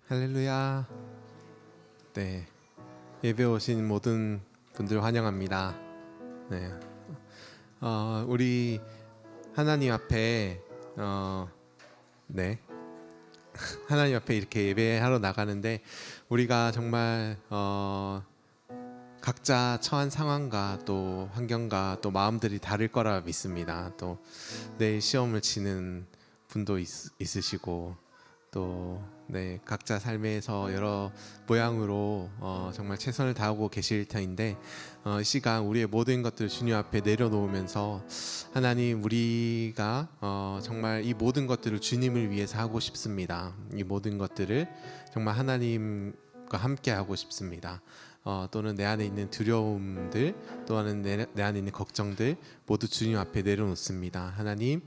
할렐루야. 네, 예배 오신 모든 분들 환영합니다. 네, 우리 하나님 앞에 네, 하나님 앞에 이렇게 예배하러 나가는데 우리가 정말 각자 처한 상황과 또 환경과 또 마음들이 다를 거라 믿습니다. 또 내일 시험을 치는 분도 있으시고 또 네, 각자 삶에서 여러 모양으로 정말 최선을 다하고 계실 터인데 이 시간 우리의 모든 것들을 주님 앞에 내려놓으면서 하나님, 우리가 정말 이 모든 것들을 주님을 위해서 하고 싶습니다. 이 모든 것들을 정말 하나님과 함께 하고 싶습니다. 또는 내 안에 있는 두려움들, 또는 내 안에 있는 걱정들 모두 주님 앞에 내려놓습니다. 하나님,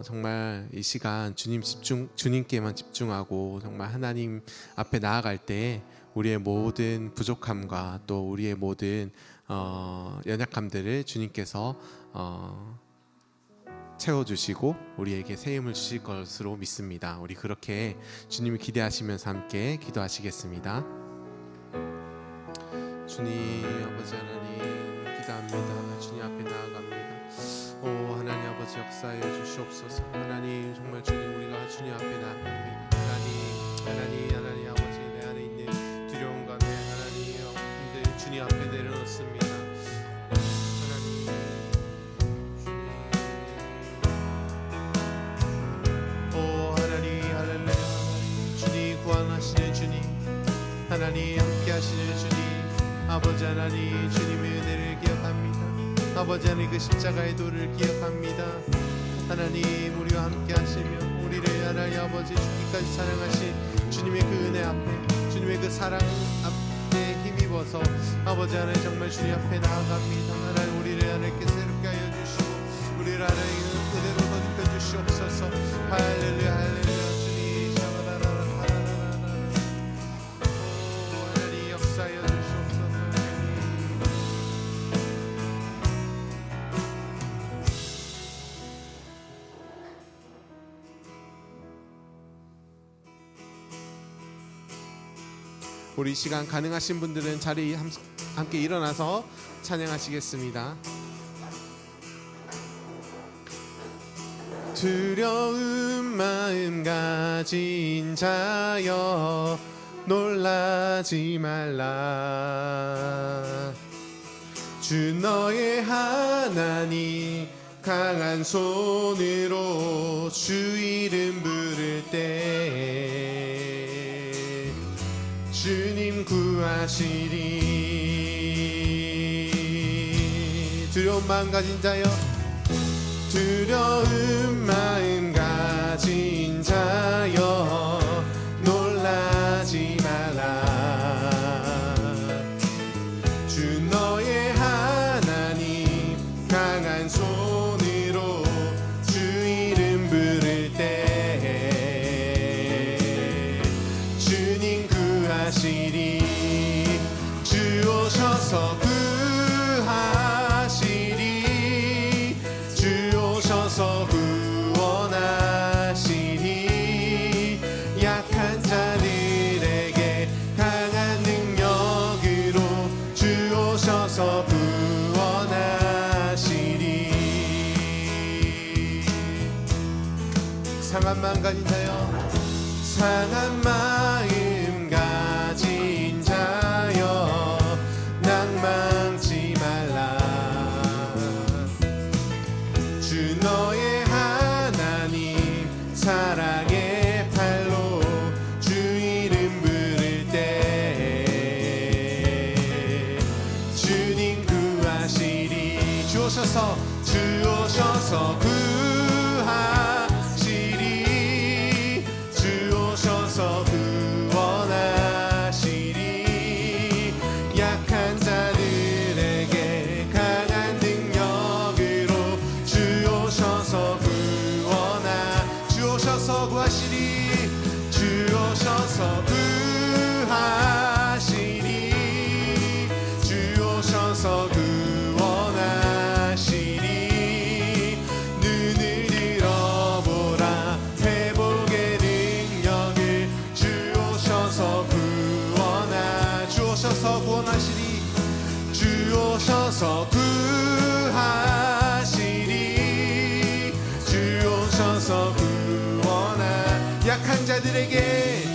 정말 이 시간 주님께만 집중하고 정말 하나님 앞에 나아갈 때 우리의 모든 부족함과 또 우리의 모든 연약함들을 주님께서 채워주시고 우리에게 새 힘을 주실 것으로 믿습니다. 우리 그렇게 주님을 기대하시면서 함께 기도하시겠습니다. 주님 아버지 하나님, 기도합니다. 주님 앞에 나아갑니다. 오 하나님 아버지, 역사해 주시옵소서. 하나님, 정말 주님, 우리가 주님 앞에 나아갑니다. 하나님 아버지, 내 안에 있는 두려움과 내 하나님들 주님 앞에 내려놓습니다. 하나님, 오 하나님, 할렐루야. 주님 구원하시는 주님, 하나님 함께 하시는 주님, 아버지 하나님, 주님의 은혜를 기억합니다. 아버지 하나님, 그 십자가의 도를 기억합니다. 하나님, 우리와 함께 하시며 우리를 하나님 아버지 죽기까지 사랑하신 주님의 그 은혜 앞에, 주님의 그 사랑 앞에 힘입어서 아버지 하나님 정말 주님 앞에 나아갑니다. 하나님, 우리를 하나님께 새롭게 하여 주시고 우리를 하나님 은혜로 거듭해 주시옵소서. 할렐루야 할렐루야. 주님 하나님 역사하여 주시옵소서. 우리 이 시간 가능하신 분들은 자리 함께 일어나서 찬양하시겠습니다. 두려운 마음 가진 자여 놀라지 말라. 주 너의 하나님 강한 손으로 주 이름 부를 때 주님 구하시리. 두려운 마음 가진 자여, 두려운 마음 가진 자여 놀라지 말라. 주 너의 하나님 강한 손으로 주 이름 부를 때 주님 구하시리. 주 오셔서 구하시리. 주 오셔서 구원하시리. 약한 자들에게 강한 능력으로 주 오셔서 구원하시리. 상한 마음 가진 자여, 상한 마음 가진 자여 낭망치 말라. 주 너의 하나님 사랑의 팔로 주 이름 부를 때 주님 구하시리. 주 오셔서 구하시리. 주 오셔서 구원하시리. 약한 자들에게 강한 능력으로 주 오셔서 주 오셔서 구하시리. 주 오셔서 구하시리. 주 오셔서 구원하시리. 눈을 들어보라, 회복의 능력을 주 오셔서 구원하시리. 주 오셔서 구하시리. 주 오셔서 구원하. 약한 자들에게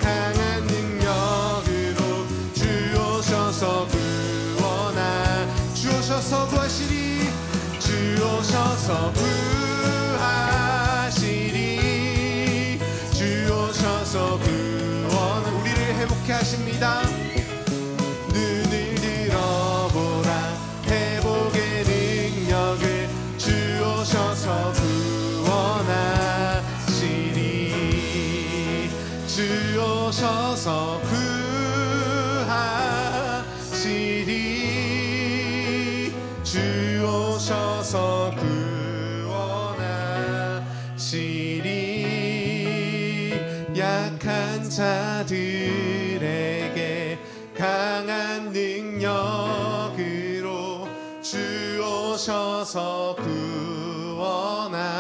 강한 능력으로 주 오셔서 구원하. 주 오셔서 구하시리. 주 오셔서 구하시리. 주 오셔서 구원. 우리를 회복케 하십니다. 눈을 들어보라. 회복의 능력을 주 오셔서 구원하시리. 주 오셔서 구하시리. 주 오셔서 구원하시리. 약한 자들에게 강한 능력으로 주 오셔서 구원하시리.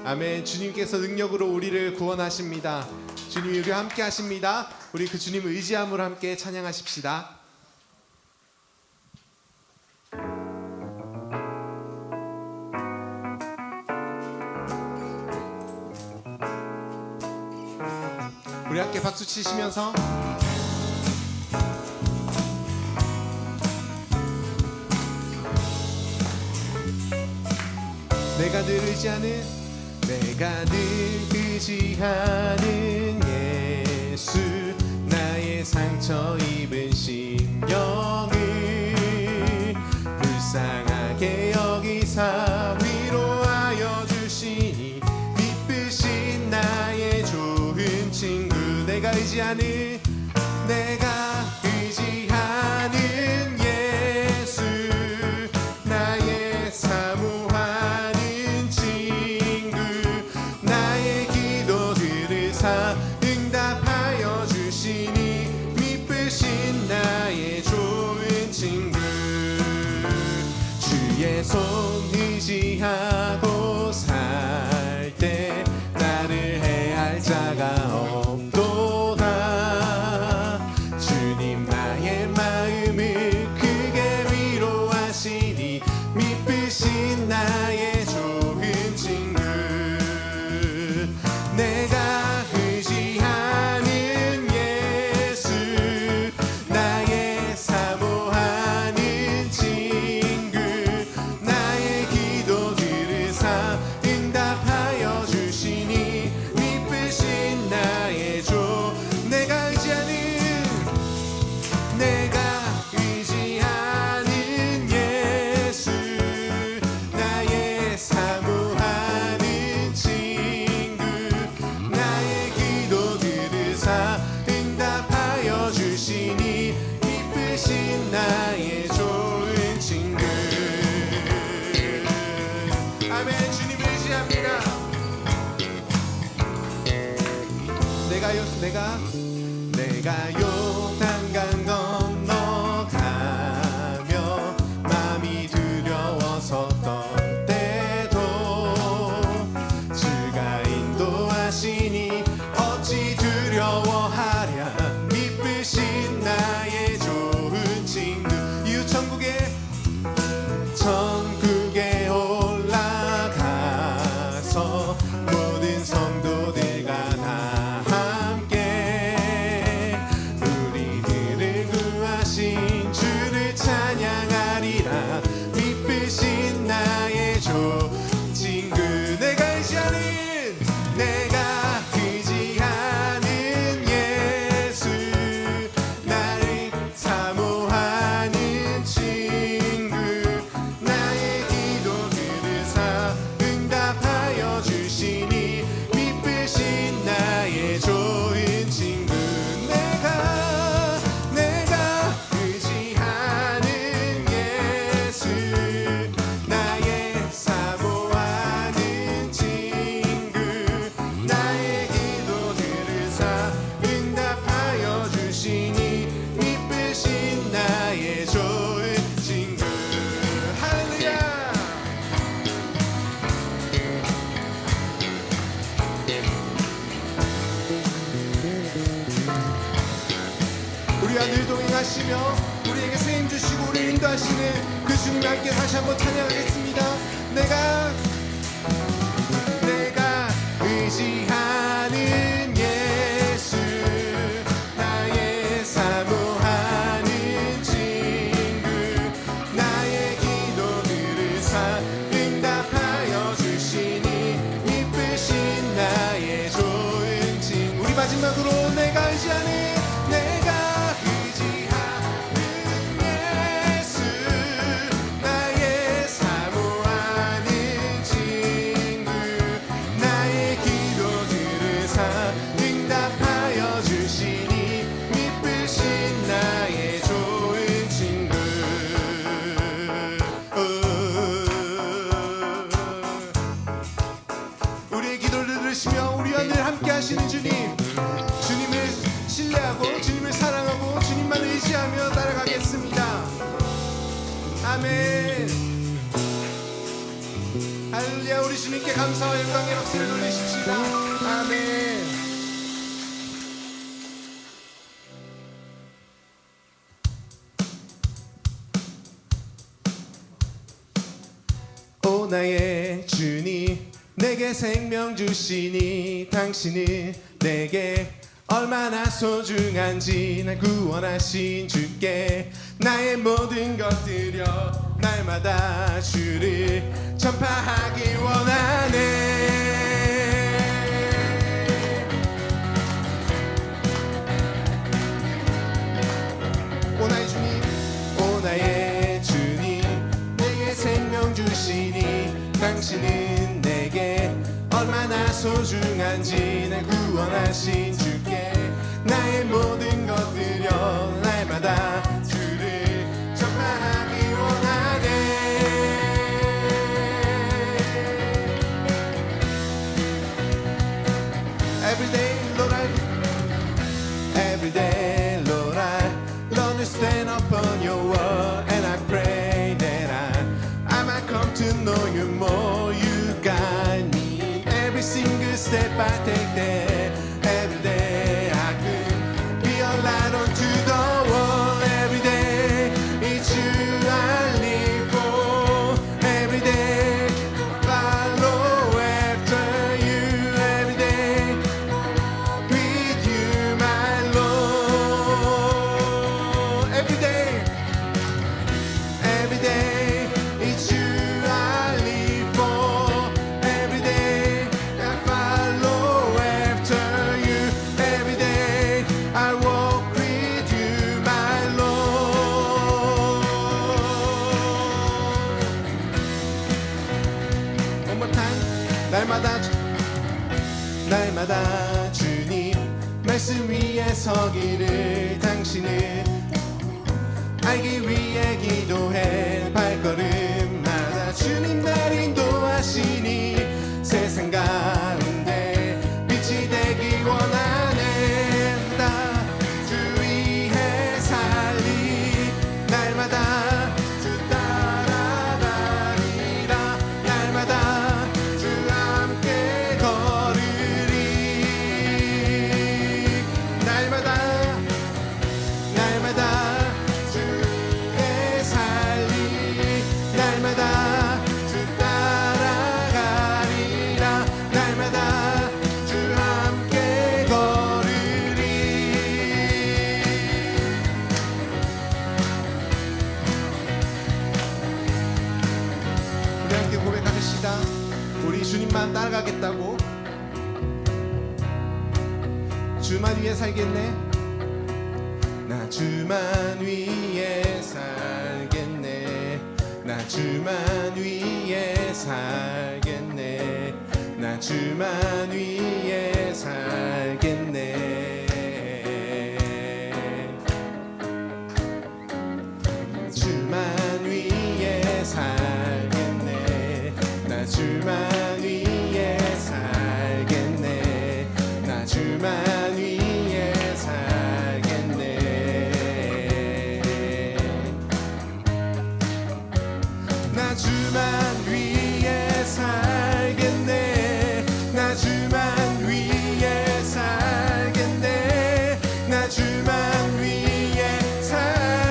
아멘. 주님께서 능력으로 우리를 구원하십니다. 주님이 우리와 함께 하십니다. 우리 그 주님을 의지함으로 함께 찬양하십시다. 우리 함께 박수 치시면서 내가 늘 의지하는 예수, 나의 상처 입은 심령을 불쌍하게 여기사 위로하여 주시니 기쁘신 나의 좋은 친구. 내가 의지하는 예수, 나의 사모하는 친구. 나의 기도 들으사 응답하여 주시니 미쁘신 나의 좋은 친구. 주의 손 의지하고 살 때 나를 해할 자가 없도다. 주님 나의 마음을 크게 위로하시니 미쁘신 나의 좋은 친구. 내가 의지하는 예수, 나의 사모하는 친구. 나의 기도 들으사 응답하여 주시니 미쁘신 나의 조. 내가 의지하는 예수, 나의 사모하는 친구. 나의 기도 들으사 응답하여 주시니 미쁘신 나의 좋은 친구. 아멘. 주님 의지합니다. 내가 요단강 건너가며 마음이 두려웠었던 때도 주가 인도하시니 어찌 두려워하랴. 미쁘신 나의 좋은 친구. 이웃 천국에 올라가서 모든 성도들과 다 함께 우리들을 구하신 주를 찬양하리라. 미쁘신 나의 좋은 친구. 내가 의지하는 예수, 나를 사모하는 친구. 나의 기도 들으사 응답하여 주시니 미쁘신 나의 좋은 친구. 내가 의지하는 예수, 나의 사모하는 주시며 우리에게 새 힘 주시고 우리를 인도하시는 그 주님 함께 다시 한번 찬양하겠습니다. 내가 의지하는 예수, 나의 사모하는 친구, 나의 기도 들으사 응답하여 주시니 이쁘신 나의 좋은 친구. 우리 마지막으로 내가 의지하는 예수, 나의 사모하는 친구, 나의 기도 들으사 응답하여 주시니 미쁘신 나의 좋은 친구. 우리의 기도를 들으시며 우리와 늘 함께 하시는 주님, 주님을 신뢰하고 주님을 사랑하고 주님만 의지하며 따라가겠습니다. 아멘. 할렐루야. 우리 주님께 감사와 영광의 박수를 돌리십시다. 아멘. 오 나의 주님, 내게 생명 주시니 당신은 내게 얼마나 소중한지 날 구원하신 주께 나의 모든 것 드려 날마다 주를 전파하기 원하네. 오 나의 주님, 오 나의 주님, 내게 생명 주시니 당신은 내게 얼마나 소중한지 날 구원하신 주께 나의 모든 것 드려 날마다 주를 전파하기 원하네. Everyday Lord everyday Lord I stand upon your word and I pray that I might come to know you more. You guide me every single step I take there. Every day I could be a light unto the world. Every day it's you I live for. Every day follow after you. Every day with you my Lord. Every day it's you I live for. Every day I follow after you. Every day I walk with you, my Lord. One more time. 날마다 주님 말씀 위에 서기를 당신을 알기 위해 기도해. 발걸음마다 주님 날 인도하시니 세상 가운데 빛이 되기 원하네. 나 주 위해 살리 날마다 주 따라다니라. 날마다 주 함께 걸으리. 날마다 주의 살리 날마다 주 따라가리라. 날마다 주 함께 걸으리. 우리 함께 고백합시다. 우리 주님만 따라가겠다고. 주만 위해 살겠네. 나 주만 위해 살겠네. 나 주만 위해 살겠네. 나 주만 위해 살겠네. 주만 위해 살겠네. 나 주만 위해 살겠네. 나 주만 위해 살겠네. 나 주만 위해 살겠네. 나 주만 위해 살겠네. 나 주만 위해 살겠네.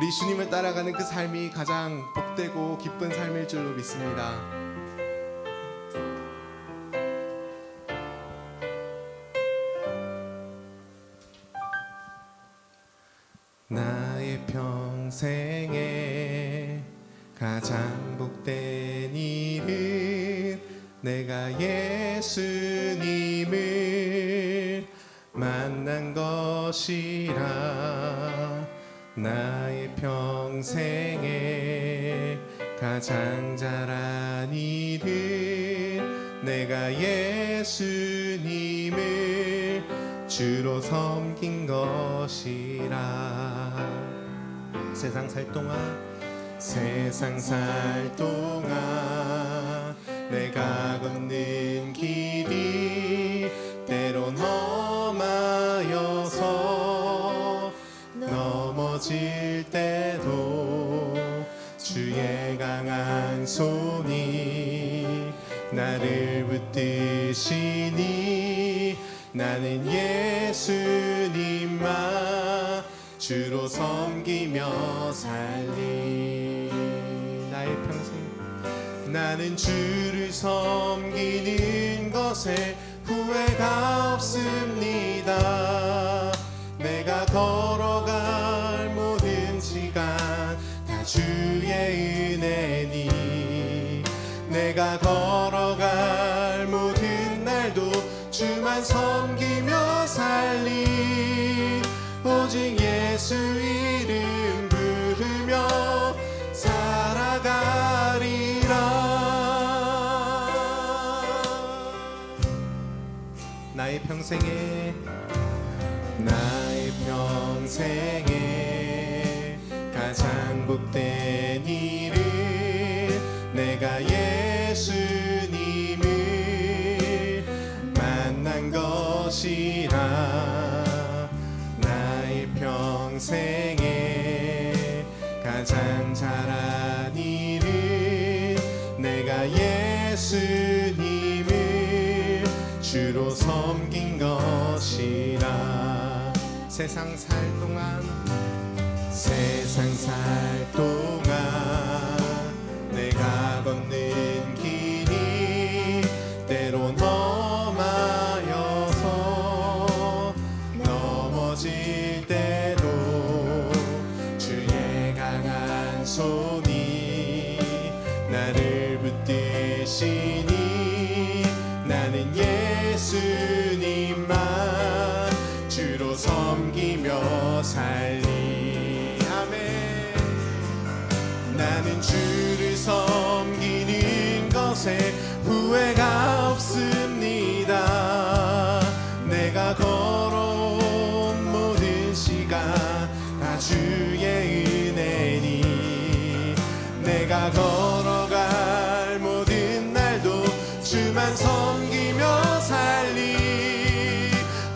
우리 주님을 따라가는 그 삶이 가장 복되고 기쁜 삶일 줄로 믿습니다. 나의 평생에 가장 복된 일은 내가 예수님을 만난 것이라. 나의 평생에 가장 잘한 일은 내가 예수님을 주로 섬긴 것이라. 세상 살 동안 내가 걷는 길이 때론 험하여서 넘어질 때도 주의 강한 손이 나를 붙드시니 나는 예수님만 주로 섬기며 살리. 나는 주를 섬기는 것에 후회가 없습니다. 내가 걸어갈 모든 시간 다 주의 은혜니 내가 걸어갈 모든 날도 주만 섬기며 살리. 오직 예수 이름 부르며 살아가리라. 나의 평생에 가장 복된 일은 내가 예수님을 만난 것이라. 나의 평생에 가장 잘한 일은 내가 예수님을 주로 섬긴 것이라. 세상 살 동안 내가 걷는 길이 때론 험하여서 넘어질 때도 주의 강한 손이 나를 붙드시니 나는 예수님만 주로 섬기며 살리. 아멘. 나는 주를 섬기는 것에 후회가 없습니다. 내가 걸어온 모든 시간 다 주의 은혜니 내가 걸어갈 모든 날도 주만 섬기며 살리.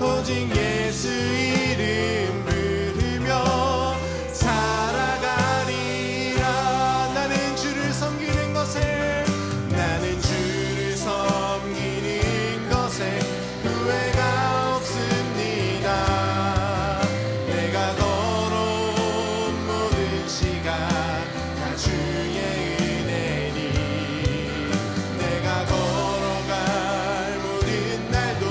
오직 예수 이름 부르며 살아가리라. 나는 주를 섬기는 것에 후회가 없습니다. 내가 걸어온 모든 시간 다 주의 은혜니 내가 걸어갈 모든 날도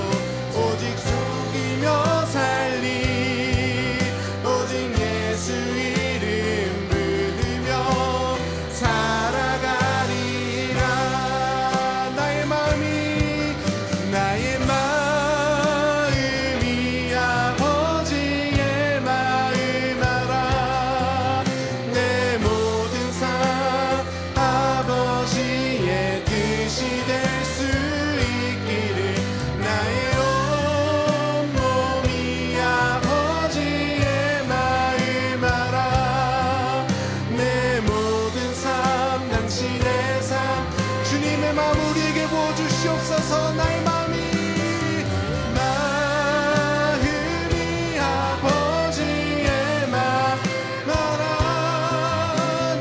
오직 숨기며 살리. 오직 예수 이름 부르며 살아가리라. 나의 마음이 아버지의 마음 알아. 내 모든 삶 아버지의 뜻이 될 수 있기를. 나의 온몸이 아버지의 마음 알아. 내 모든 삶 당신의 삶 주님의 마음 우리에게 부어주시옵소서. 나의 마음이 아버지의 마음 알아.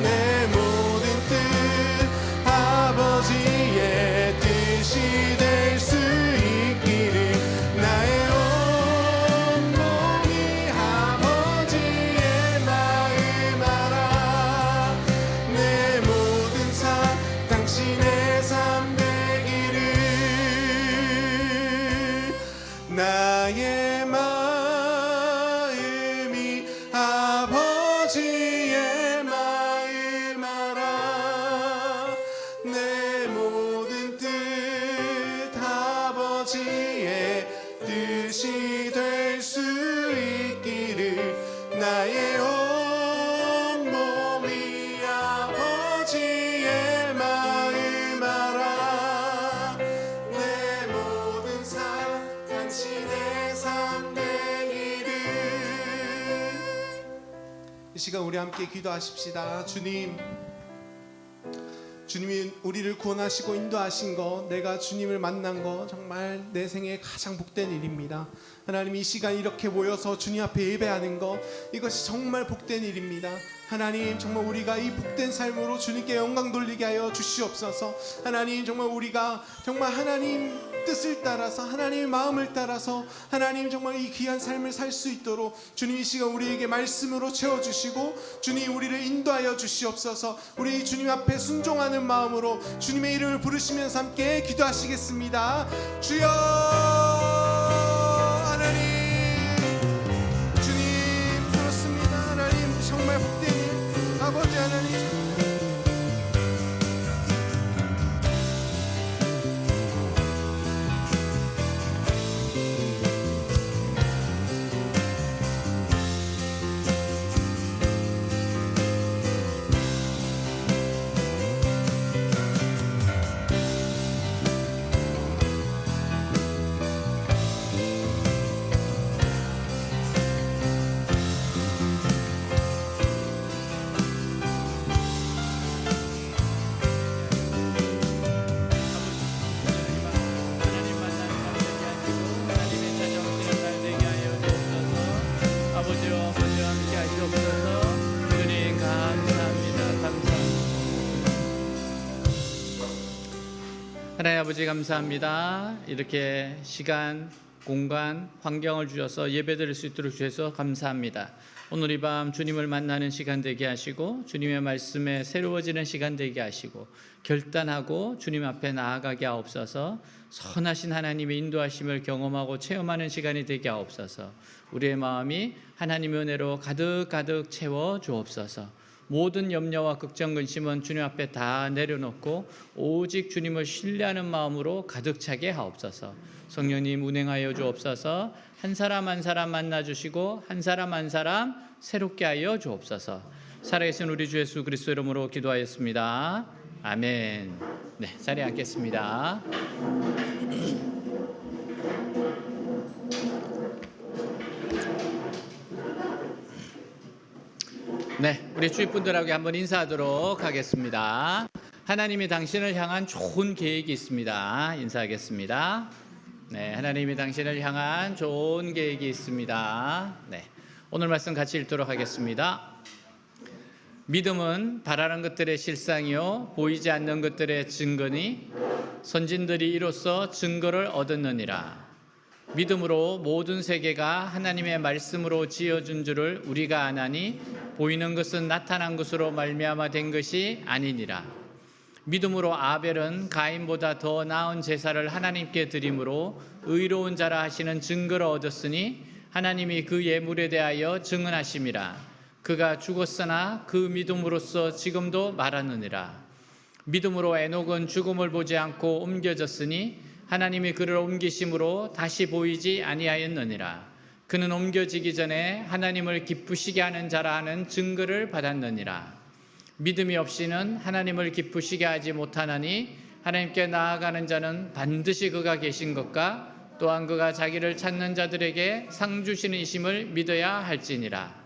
내 모든 뜻 아버지의 뜻이 될 수 있기를. 나의 온몸이 아버지의 마음 알아. 나의 마음이 아버지의 마음 알아. 내 모든 뜻 아버지의 뜻이 될 수 있기를. 나의 온 몸이 아버지의 마음 알아. 내 모든 삶 단지 내 삶 되기를. 이 시간 우리 함께 기도하십시다. 주님이 우리를 구원하시고 인도하신 것, 내가 주님을 만난 것 정말 내 생에 가장 복된 일입니다. 하나님, 이 시간 이렇게 모여서 주님 앞에 예배하는 것, 이것이 정말 복된 일입니다. 하나님, 정말 우리가 이 복된 삶으로 주님께 영광 돌리게 하여 주시옵소서. 하나님, 정말 우리가 정말 하나님 뜻을 따라서, 하나님의 마음을 따라서 하나님 정말 이 귀한 삶을 살 수 있도록 주님 이 시간 우리에게 말씀으로 채워주시고 주님 우리를 인도하여 주시옵소서. 우리 주님 앞에 순종하는 마음으로 주님의 이름을 부르시면서 함께 기도하시겠습니다. 주여 하나님, 주님 그렇습니다. 하나님 정말 복된 일, 아버지 하나님, 하나님 아버지 감사합니다. 이렇게 시간, 공간, 환경을 주셔서 예배드릴 수 있도록 주셔서 감사합니다. 오늘 이 밤 주님을 만나는 시간 되게 하시고 주님의 말씀에 새로워지는 시간 되게 하시고 결단하고 주님 앞에 나아가게 하옵소서. 선하신 하나님의 인도하심을 경험하고 체험하는 시간이 되게 하옵소서. 우리의 마음이 하나님의 은혜로 가득 채워 주옵소서. 모든 염려와 걱정, 근심은 주님 앞에 다 내려놓고 오직 주님을 신뢰하는 마음으로 가득 차게 하옵소서. 성령님 운행하여 주옵소서. 한 사람 한 사람 만나주시고 한 사람 한 사람 새롭게 하여 주옵소서. 살아계신 우리 주 예수 그리스도 이름으로 기도하였습니다. 아멘. 네, 자리에 앉겠습니다. 네, 우리 주위분들하고 한번 인사하도록 하겠습니다. 하나님이 당신을 향한 좋은 계획이 있습니다. 인사하겠습니다. 네, 하나님이 당신을 향한 좋은 계획이 있습니다. 네, 오늘 말씀 같이 읽도록 하겠습니다. 믿음은 바라는 것들의 실상이요 보이지 않는 것들의 증거니 선진들이 이로써 증거를 얻었느니라. 믿음으로 모든 세계가 하나님의 말씀으로 지어준 줄을 우리가 아나니 보이는 것은 나타난 것으로 말미암아 된 것이 아니니라. 믿음으로 아벨은 가인보다 더 나은 제사를 하나님께 드림으로 의로운 자라 하시는 증거를 얻었으니 하나님이 그 예물에 대하여 증언하심이라. 그가 죽었으나 그 믿음으로써 지금도 말하느니라. 믿음으로 에녹은 죽음을 보지 않고 옮겨졌으니 하나님이 그를 옮기심으로 다시 보이지 아니하였느니라. 그는 옮겨지기 전에 하나님을 기쁘시게 하는 자라 하는 증거를 받았느니라. 믿음이 없이는 하나님을 기쁘시게 하지 못하나니 하나님께 나아가는 자는 반드시 그가 계신 것과 또한 그가 자기를 찾는 자들에게 상 주시는 이심을 믿어야 할지니라.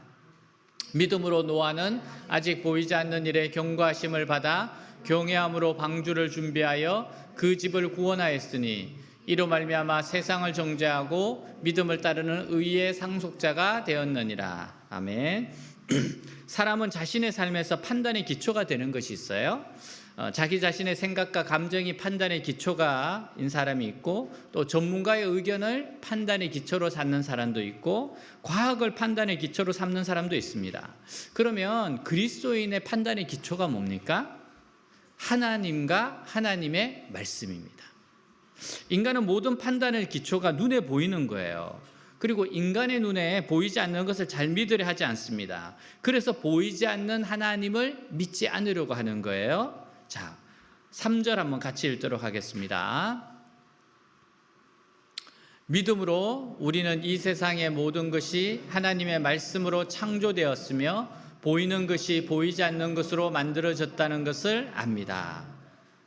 믿음으로 노아는 아직 보이지 않는 일에 경고하심을 받아 경외함으로 방주를 준비하여 그 집을 구원하였으니 이로 말미암아 세상을 정죄하고 믿음을 따르는 의의 상속자가 되었느니라. 아멘. 사람은 자신의 삶에서 판단의 기초가 되는 것이 있어요. 자기 자신의 생각과 감정이 판단의 기초가인 사람이 있고 또 전문가의 의견을 판단의 기초로 삼는 사람도 있고 과학을 판단의 기초로 삼는 사람도 있습니다. 그러면 그리스도인의 판단의 기초가 뭡니까? 하나님과 하나님의 말씀입니다. 인간은 모든 판단의 기초가 눈에 보이는 거예요. 그리고 인간의 눈에 보이지 않는 것을 잘 믿으려 하지 않습니다. 그래서 보이지 않는 하나님을 믿지 않으려고 하는 거예요. 자, 3절 한번 같이 읽도록 하겠습니다. 믿음으로 우리는 이 세상의 모든 것이 하나님의 말씀으로 창조되었으며 보이는 것이 보이지 않는 것으로 만들어졌다는 것을 압니다.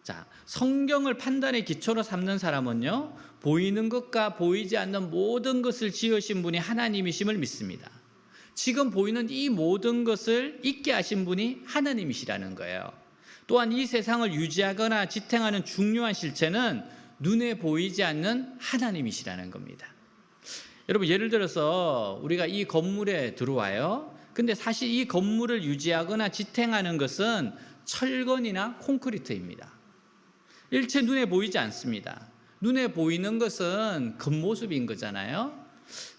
자, 성경을 판단의 기초로 삼는 사람은요, 보이는 것과 보이지 않는 모든 것을 지으신 분이 하나님이심을 믿습니다. 지금 보이는 이 모든 것을 있게 하신 분이 하나님이시라는 거예요. 또한 이 세상을 유지하거나 지탱하는 중요한 실체는 눈에 보이지 않는 하나님이시라는 겁니다. 여러분, 예를 들어서 우리가 이 건물에 들어와요. 근데 사실 이 건물을 유지하거나 지탱하는 것은 철근이나 콘크리트입니다. 일체 눈에 보이지 않습니다. 눈에 보이는 것은 겉모습인 거잖아요.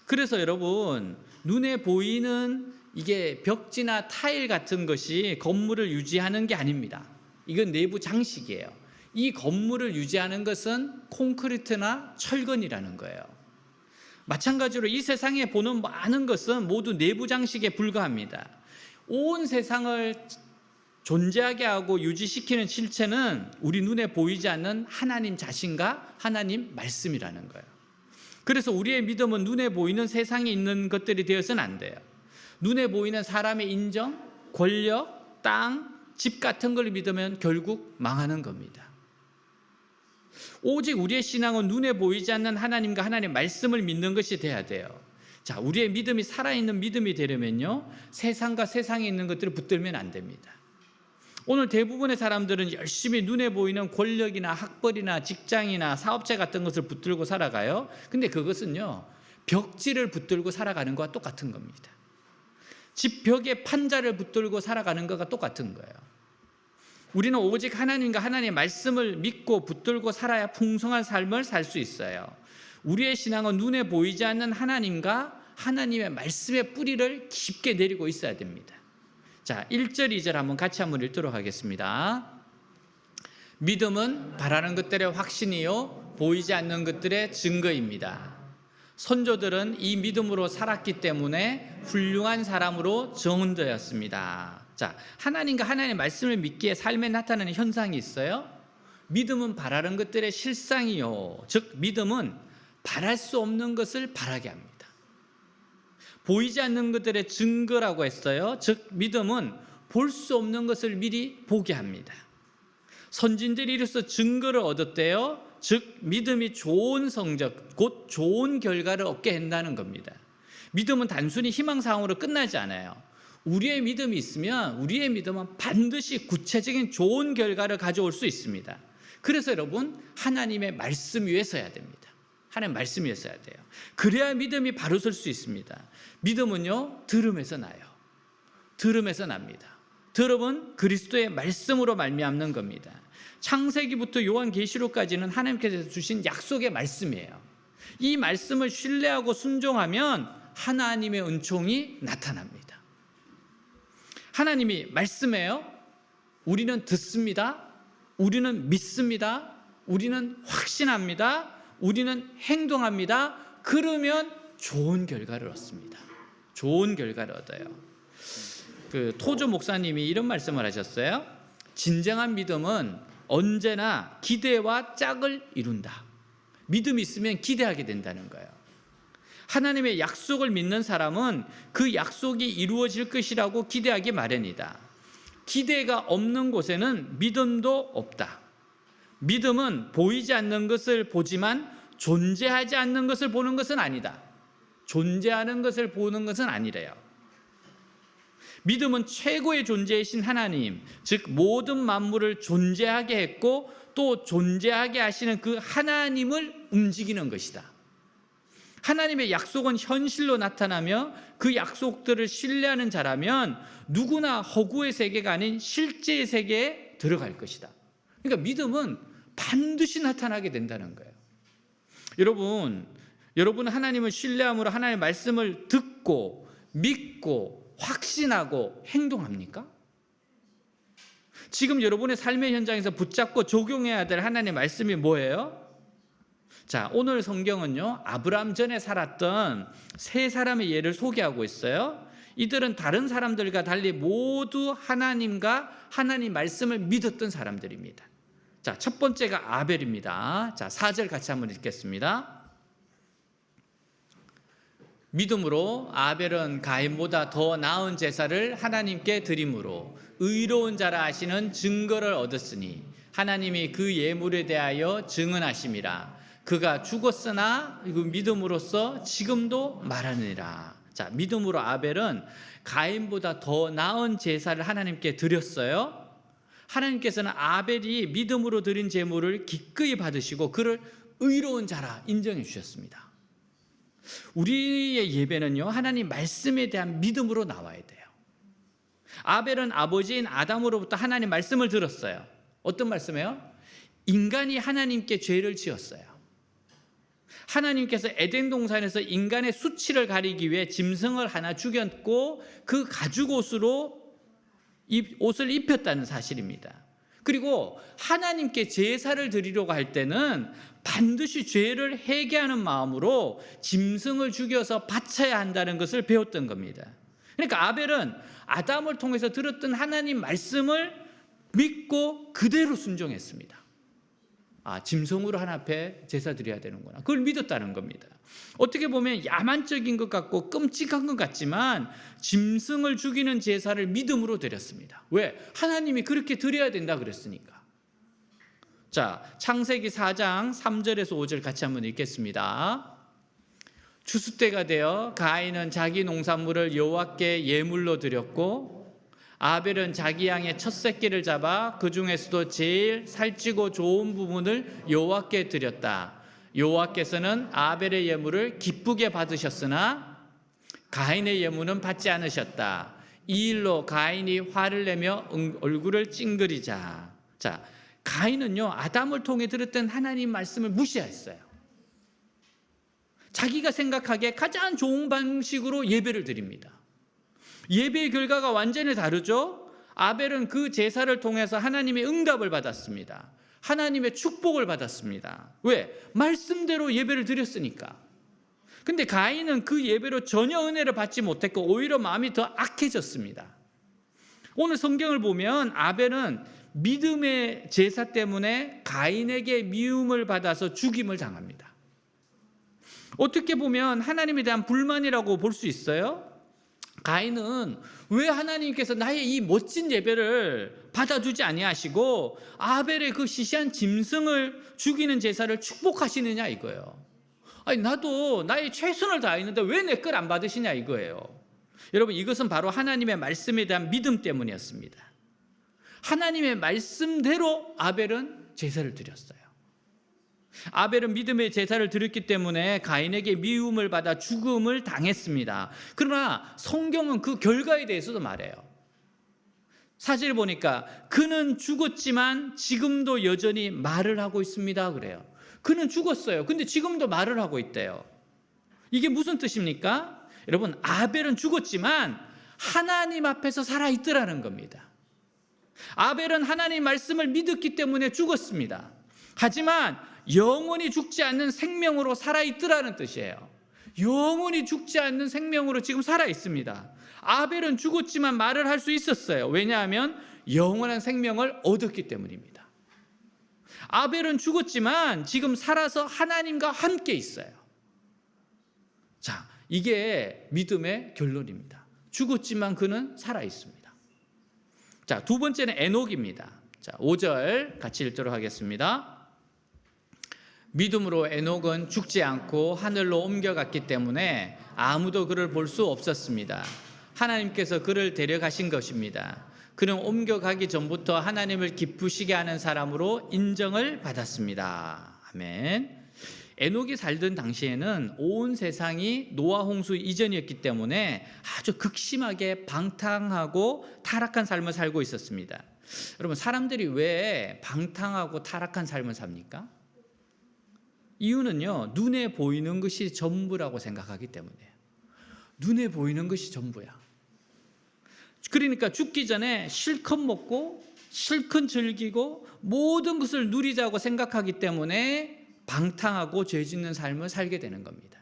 그래서 여러분, 눈에 보이는 이게 벽지나 타일 같은 것이 건물을 유지하는 게 아닙니다. 이건 내부 장식이에요. 이 건물을 유지하는 것은 콘크리트나 철근이라는 거예요. 마찬가지로 이 세상에 보는 많은 것은 모두 내부 장식에 불과합니다. 온 세상을 존재하게 하고 유지시키는 실체는 우리 눈에 보이지 않는 하나님 자신과 하나님 말씀이라는 거예요. 그래서 우리의 믿음은 눈에 보이는 세상에 있는 것들이 되어서는 안 돼요. 눈에 보이는 사람의 인정, 권력, 땅, 집 같은 걸 믿으면 결국 망하는 겁니다. 오직 우리의 신앙은 눈에 보이지 않는 하나님과 하나님의 말씀을 믿는 것이 돼야 돼요. 자, 우리의 믿음이 살아있는 믿음이 되려면요, 세상과 세상에 있는 것들을 붙들면 안 됩니다. 오늘 대부분의 사람들은 열심히 눈에 보이는 권력이나 학벌이나 직장이나 사업체 같은 것을 붙들고 살아가요. 근데 그것은요, 벽지를 붙들고 살아가는 것과 똑같은 겁니다. 집 벽에 판자를 붙들고 살아가는 것과 똑같은 거예요. 우리는 오직 하나님과 하나님의 말씀을 믿고 붙들고 살아야 풍성한 삶을 살 수 있어요. 우리의 신앙은 눈에 보이지 않는 하나님과 하나님의 말씀의 뿌리를 깊게 내리고 있어야 됩니다. 자, 1절, 2절 같이 한번 읽도록 하겠습니다. 믿음은 바라는 것들의 확신이요 보이지 않는 것들의 증거입니다. 선조들은 이 믿음으로 살았기 때문에 훌륭한 사람으로 정언되었습니다. 자, 하나님과 하나님의 말씀을 믿기에 삶에 나타나는 현상이 있어요. 믿음은 바라는 것들의 실상이요, 즉 믿음은 바랄 수 없는 것을 바라게 합니다. 보이지 않는 것들의 증거라고 했어요. 즉 믿음은 볼 수 없는 것을 미리 보게 합니다. 선진들이 이로써 증거를 얻었대요. 즉 믿음이 좋은 성적, 곧 좋은 결과를 얻게 한다는 겁니다. 믿음은 단순히 희망사항으로 끝나지 않아요. 우리의 믿음이 있으면 우리의 믿음은 반드시 구체적인 좋은 결과를 가져올 수 있습니다. 그래서 여러분, 하나님의 말씀 위에 서야 됩니다. 하나님 말씀 위에 서야 돼요. 그래야 믿음이 바로 설 수 있습니다. 믿음은요, 들음에서 나요. 들음에서 납니다. 들음은 그리스도의 말씀으로 말미암는 겁니다. 창세기부터 요한계시록까지는 하나님께서 주신 약속의 말씀이에요. 이 말씀을 신뢰하고 순종하면 하나님의 은총이 나타납니다. 하나님이 말씀해요. 우리는 듣습니다. 우리는 믿습니다. 우리는 확신합니다. 우리는 행동합니다. 그러면 좋은 결과를 얻습니다. 좋은 결과를 얻어요. 그 토조 목사님이 이런 말씀을 하셨어요. 진정한 믿음은 언제나 기대와 짝을 이룬다. 믿음이 있으면 기대하게 된다는 거예요. 하나님의 약속을 믿는 사람은 그 약속이 이루어질 것이라고 기대하기 마련이다. 기대가 없는 곳에는 믿음도 없다. 믿음은 보이지 않는 것을 보지만 존재하지 않는 것을 보는 것은 아니다. 존재하는 것을 보는 것은 아니래요. 믿음은 최고의 존재이신 하나님, 즉 모든 만물을 존재하게 했고 또 존재하게 하시는 그 하나님을 움직이는 것이다. 하나님의 약속은 현실로 나타나며 그 약속들을 신뢰하는 자라면 누구나 허구의 세계가 아닌 실제의 세계에 들어갈 것이다. 그러니까 믿음은 반드시 나타나게 된다는 거예요. 여러분은 하나님을 신뢰함으로 하나님의 말씀을 듣고 믿고 확신하고 행동합니까? 지금 여러분의 삶의 현장에서 붙잡고 적용해야 될 하나님의 말씀이 뭐예요? 자, 오늘 성경은요, 아브라함 전에 살았던 세 사람의 예를 소개하고 있어요. 이들은 다른 사람들과 달리 모두 하나님과 하나님 말씀을 믿었던 사람들입니다. 자, 첫 번째가 아벨입니다. 자, 4절 같이 한번 읽겠습니다. 믿음으로 아벨은 가인보다 더 나은 제사를 하나님께 드림으로 의로운 자라 하시는 증거를 얻었으니 하나님이 그 예물에 대하여 증언하심이라. 그가 죽었으나 그 믿음으로써 지금도 말하느니라. 자, 믿음으로 아벨은 가인보다 더 나은 제사를 하나님께 드렸어요. 하나님께서는 아벨이 믿음으로 드린 제물을 기꺼이 받으시고 그를 의로운 자라 인정해 주셨습니다. 우리의 예배는요, 하나님 말씀에 대한 믿음으로 나와야 돼요. 아벨은 아버지인 아담으로부터 하나님 말씀을 들었어요. 어떤 말씀이에요? 인간이 하나님께 죄를 지었어요. 하나님께서 에덴 동산에서 인간의 수치를 가리기 위해 짐승을 하나 죽였고 그 가죽 옷으로 옷을 입혔다는 사실입니다. 그리고 하나님께 제사를 드리려고 할 때는 반드시 죄를 회개하는 마음으로 짐승을 죽여서 바쳐야 한다는 것을 배웠던 겁니다. 그러니까 아벨은 아담을 통해서 들었던 하나님 말씀을 믿고 그대로 순종했습니다. 아, 짐승으로 하나님 앞에 제사 드려야 되는구나. 그걸 믿었다는 겁니다. 어떻게 보면 야만적인 것 같고 끔찍한 것 같지만 짐승을 죽이는 제사를 믿음으로 드렸습니다. 왜? 하나님이 그렇게 드려야 된다 그랬으니까. 자, 창세기 4장 3절에서 5절 같이 한번 읽겠습니다. 추수 때가 되어 가인은 자기 농산물을 여호와께 예물로 드렸고 아벨은 자기 양의 첫 새끼를 잡아 그 중에서도 제일 살찌고 좋은 부분을 여호와께 드렸다. 여호와께서는 아벨의 예물을 기쁘게 받으셨으나 가인의 예물은 받지 않으셨다. 이 일로 가인이 화를 내며 얼굴을 찡그리자. 자, 가인은요, 아담을 통해 들었던 하나님 말씀을 무시했어요. 자기가 생각하기에 가장 좋은 방식으로 예배를 드립니다. 예배의 결과가 완전히 다르죠. 아벨은 그 제사를 통해서 하나님의 응답을 받았습니다. 하나님의 축복을 받았습니다. 왜? 말씀대로 예배를 드렸으니까. 근데 가인은 그 예배로 전혀 은혜를 받지 못했고 오히려 마음이 더 악해졌습니다. 오늘 성경을 보면 아벨은 믿음의 제사 때문에 가인에게 미움을 받아서 죽임을 당합니다. 어떻게 보면 하나님에 대한 불만이라고 볼 수 있어요. 가인은 왜 하나님께서 나의 이 멋진 예배를 받아주지 아니하시고 아벨의 그 시시한 짐승을 죽이는 제사를 축복하시느냐 이거예요. 아니, 나도 나의 최선을 다했는데 왜 내 걸 안 받으시냐 이거예요. 여러분, 이것은 바로 하나님의 말씀에 대한 믿음 때문이었습니다. 하나님의 말씀대로 아벨은 제사를 드렸어요. 아벨은 믿음의 제사를 드렸기 때문에 가인에게 미움을 받아 죽음을 당했습니다. 그러나 성경은 그 결과에 대해서도 말해요. 사실 보니까 그는 죽었지만 지금도 여전히 말을 하고 있습니다 그래요. 그는 죽었어요. 근데 지금도 말을 하고 있대요. 이게 무슨 뜻입니까? 여러분, 아벨은 죽었지만 하나님 앞에서 살아있더라는 겁니다. 아벨은 하나님 말씀을 믿었기 때문에 죽었습니다. 하지만 영원히 죽지 않는 생명으로 살아있더라는 뜻이에요. 영원히 죽지 않는 생명으로 지금 살아있습니다. 아벨은 죽었지만 말을 할 수 있었어요. 왜냐하면 영원한 생명을 얻었기 때문입니다. 아벨은 죽었지만 지금 살아서 하나님과 함께 있어요. 자, 이게 믿음의 결론입니다. 죽었지만 그는 살아있습니다. 자, 두 번째는 에녹입니다. 자, 5절 같이 읽도록 하겠습니다. 믿음으로 에녹은 죽지 않고 하늘로 옮겨갔기 때문에 아무도 그를 볼 수 없었습니다. 하나님께서 그를 데려가신 것입니다. 그는 옮겨가기 전부터 하나님을 기쁘시게 하는 사람으로 인정을 받았습니다. 아멘. 에녹이 살던 당시에는 온 세상이 노아 홍수 이전이었기 때문에 아주 극심하게 방탕하고 타락한 삶을 살고 있었습니다. 여러분, 사람들이 왜 방탕하고 타락한 삶을 삽니까? 이유는요, 눈에 보이는 것이 전부라고 생각하기 때문이에요. 눈에 보이는 것이 전부야. 그러니까 죽기 전에 실컷 먹고 실컷 즐기고 모든 것을 누리자고 생각하기 때문에 방탕하고 죄 짓는 삶을 살게 되는 겁니다.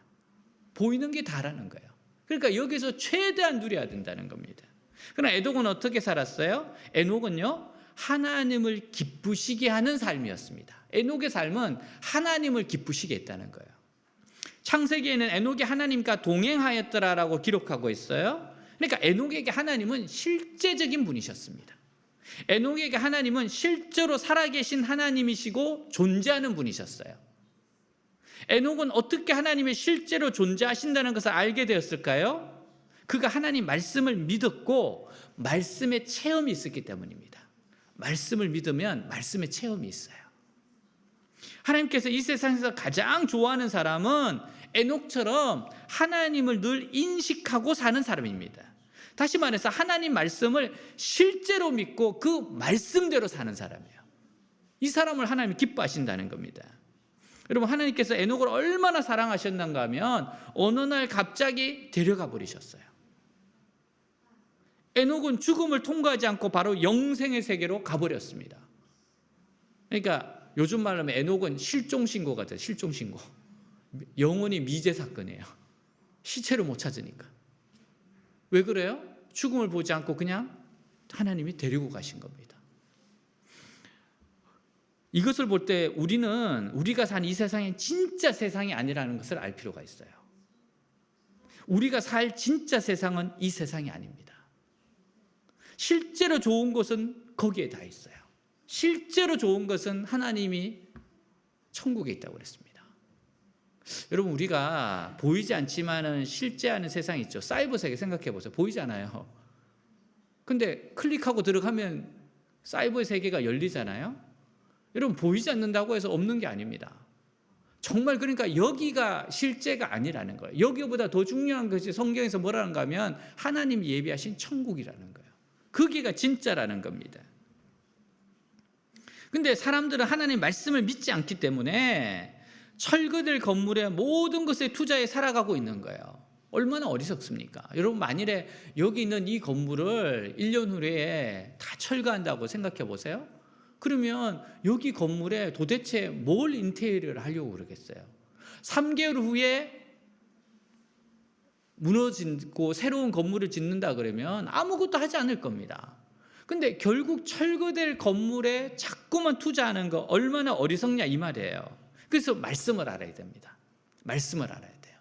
보이는 게 다라는 거예요. 그러니까 여기서 최대한 누려야 된다는 겁니다. 그러나 에녹은 어떻게 살았어요? 에녹은요, 하나님을 기쁘시게 하는 삶이었습니다. 에녹의 삶은 하나님을 기쁘시게 했다는 거예요. 창세기에는 에녹이 하나님과 동행하였더라라고 기록하고 있어요. 그러니까 에녹에게 하나님은 실제적인 분이셨습니다. 에녹에게 하나님은 실제로 살아계신 하나님이시고 존재하는 분이셨어요. 에녹은 어떻게 하나님이 실제로 존재하신다는 것을 알게 되었을까요? 그가 하나님 말씀을 믿었고 말씀의 체험이 있었기 때문입니다. 말씀을 믿으면 말씀의 체험이 있어요. 하나님께서 이 세상에서 가장 좋아하는 사람은 에녹처럼 하나님을 늘 인식하고 사는 사람입니다. 다시 말해서 하나님 말씀을 실제로 믿고 그 말씀대로 사는 사람이에요. 이 사람을 하나님이 기뻐하신다는 겁니다. 여러분, 하나님께서 에녹을 얼마나 사랑하셨는가 하면 어느 날 갑자기 데려가 버리셨어요. 에녹은 죽음을 통과하지 않고 바로 영생의 세계로 가버렸습니다. 그러니까 요즘 말로 하면 에녹은 실종신고 같아요. 실종신고. 영원히 미제 사건이에요. 시체를 못 찾으니까. 왜 그래요? 죽음을 보지 않고 그냥 하나님이 데리고 가신 겁니다. 이것을 볼 때 우리는 우리가 산 이 세상이 진짜 세상이 아니라는 것을 알 필요가 있어요. 우리가 살 진짜 세상은 이 세상이 아닙니다. 실제로 좋은 것은 거기에 다 있어요. 실제로 좋은 것은 하나님이 천국에 있다고 그랬습니다. 여러분, 우리가 보이지 않지만은 실제하는 세상이 있죠. 사이버 세계 생각해 보세요. 보이지 않아요. 근데 클릭하고 들어가면 사이버 세계가 열리잖아요. 여러분, 보이지 않는다고 해서 없는 게 아닙니다. 정말 그러니까 여기가 실제가 아니라는 거예요. 여기보다 더 중요한 것이 성경에서 뭐라는가 하면 하나님이 예비하신 천국이라는 거예요. 거기가 진짜라는 겁니다. 근데 사람들은 하나님 말씀을 믿지 않기 때문에 철거될 건물의 모든 것에 투자해 살아가고 있는 거예요. 얼마나 어리석습니까? 여러분, 만일에 여기 있는 이 건물을 1년 후에 다 철거한다고 생각해 보세요. 그러면 여기 건물에 도대체 뭘 인테리어를 하려고 그러겠어요? 3개월 후에 무너지고 새로운 건물을 짓는다 그러면 아무것도 하지 않을 겁니다. 근데 결국 철거될 건물에 자꾸만 투자하는 거 얼마나 어리석냐 이 말이에요. 그래서 말씀을 알아야 됩니다. 말씀을 알아야 돼요.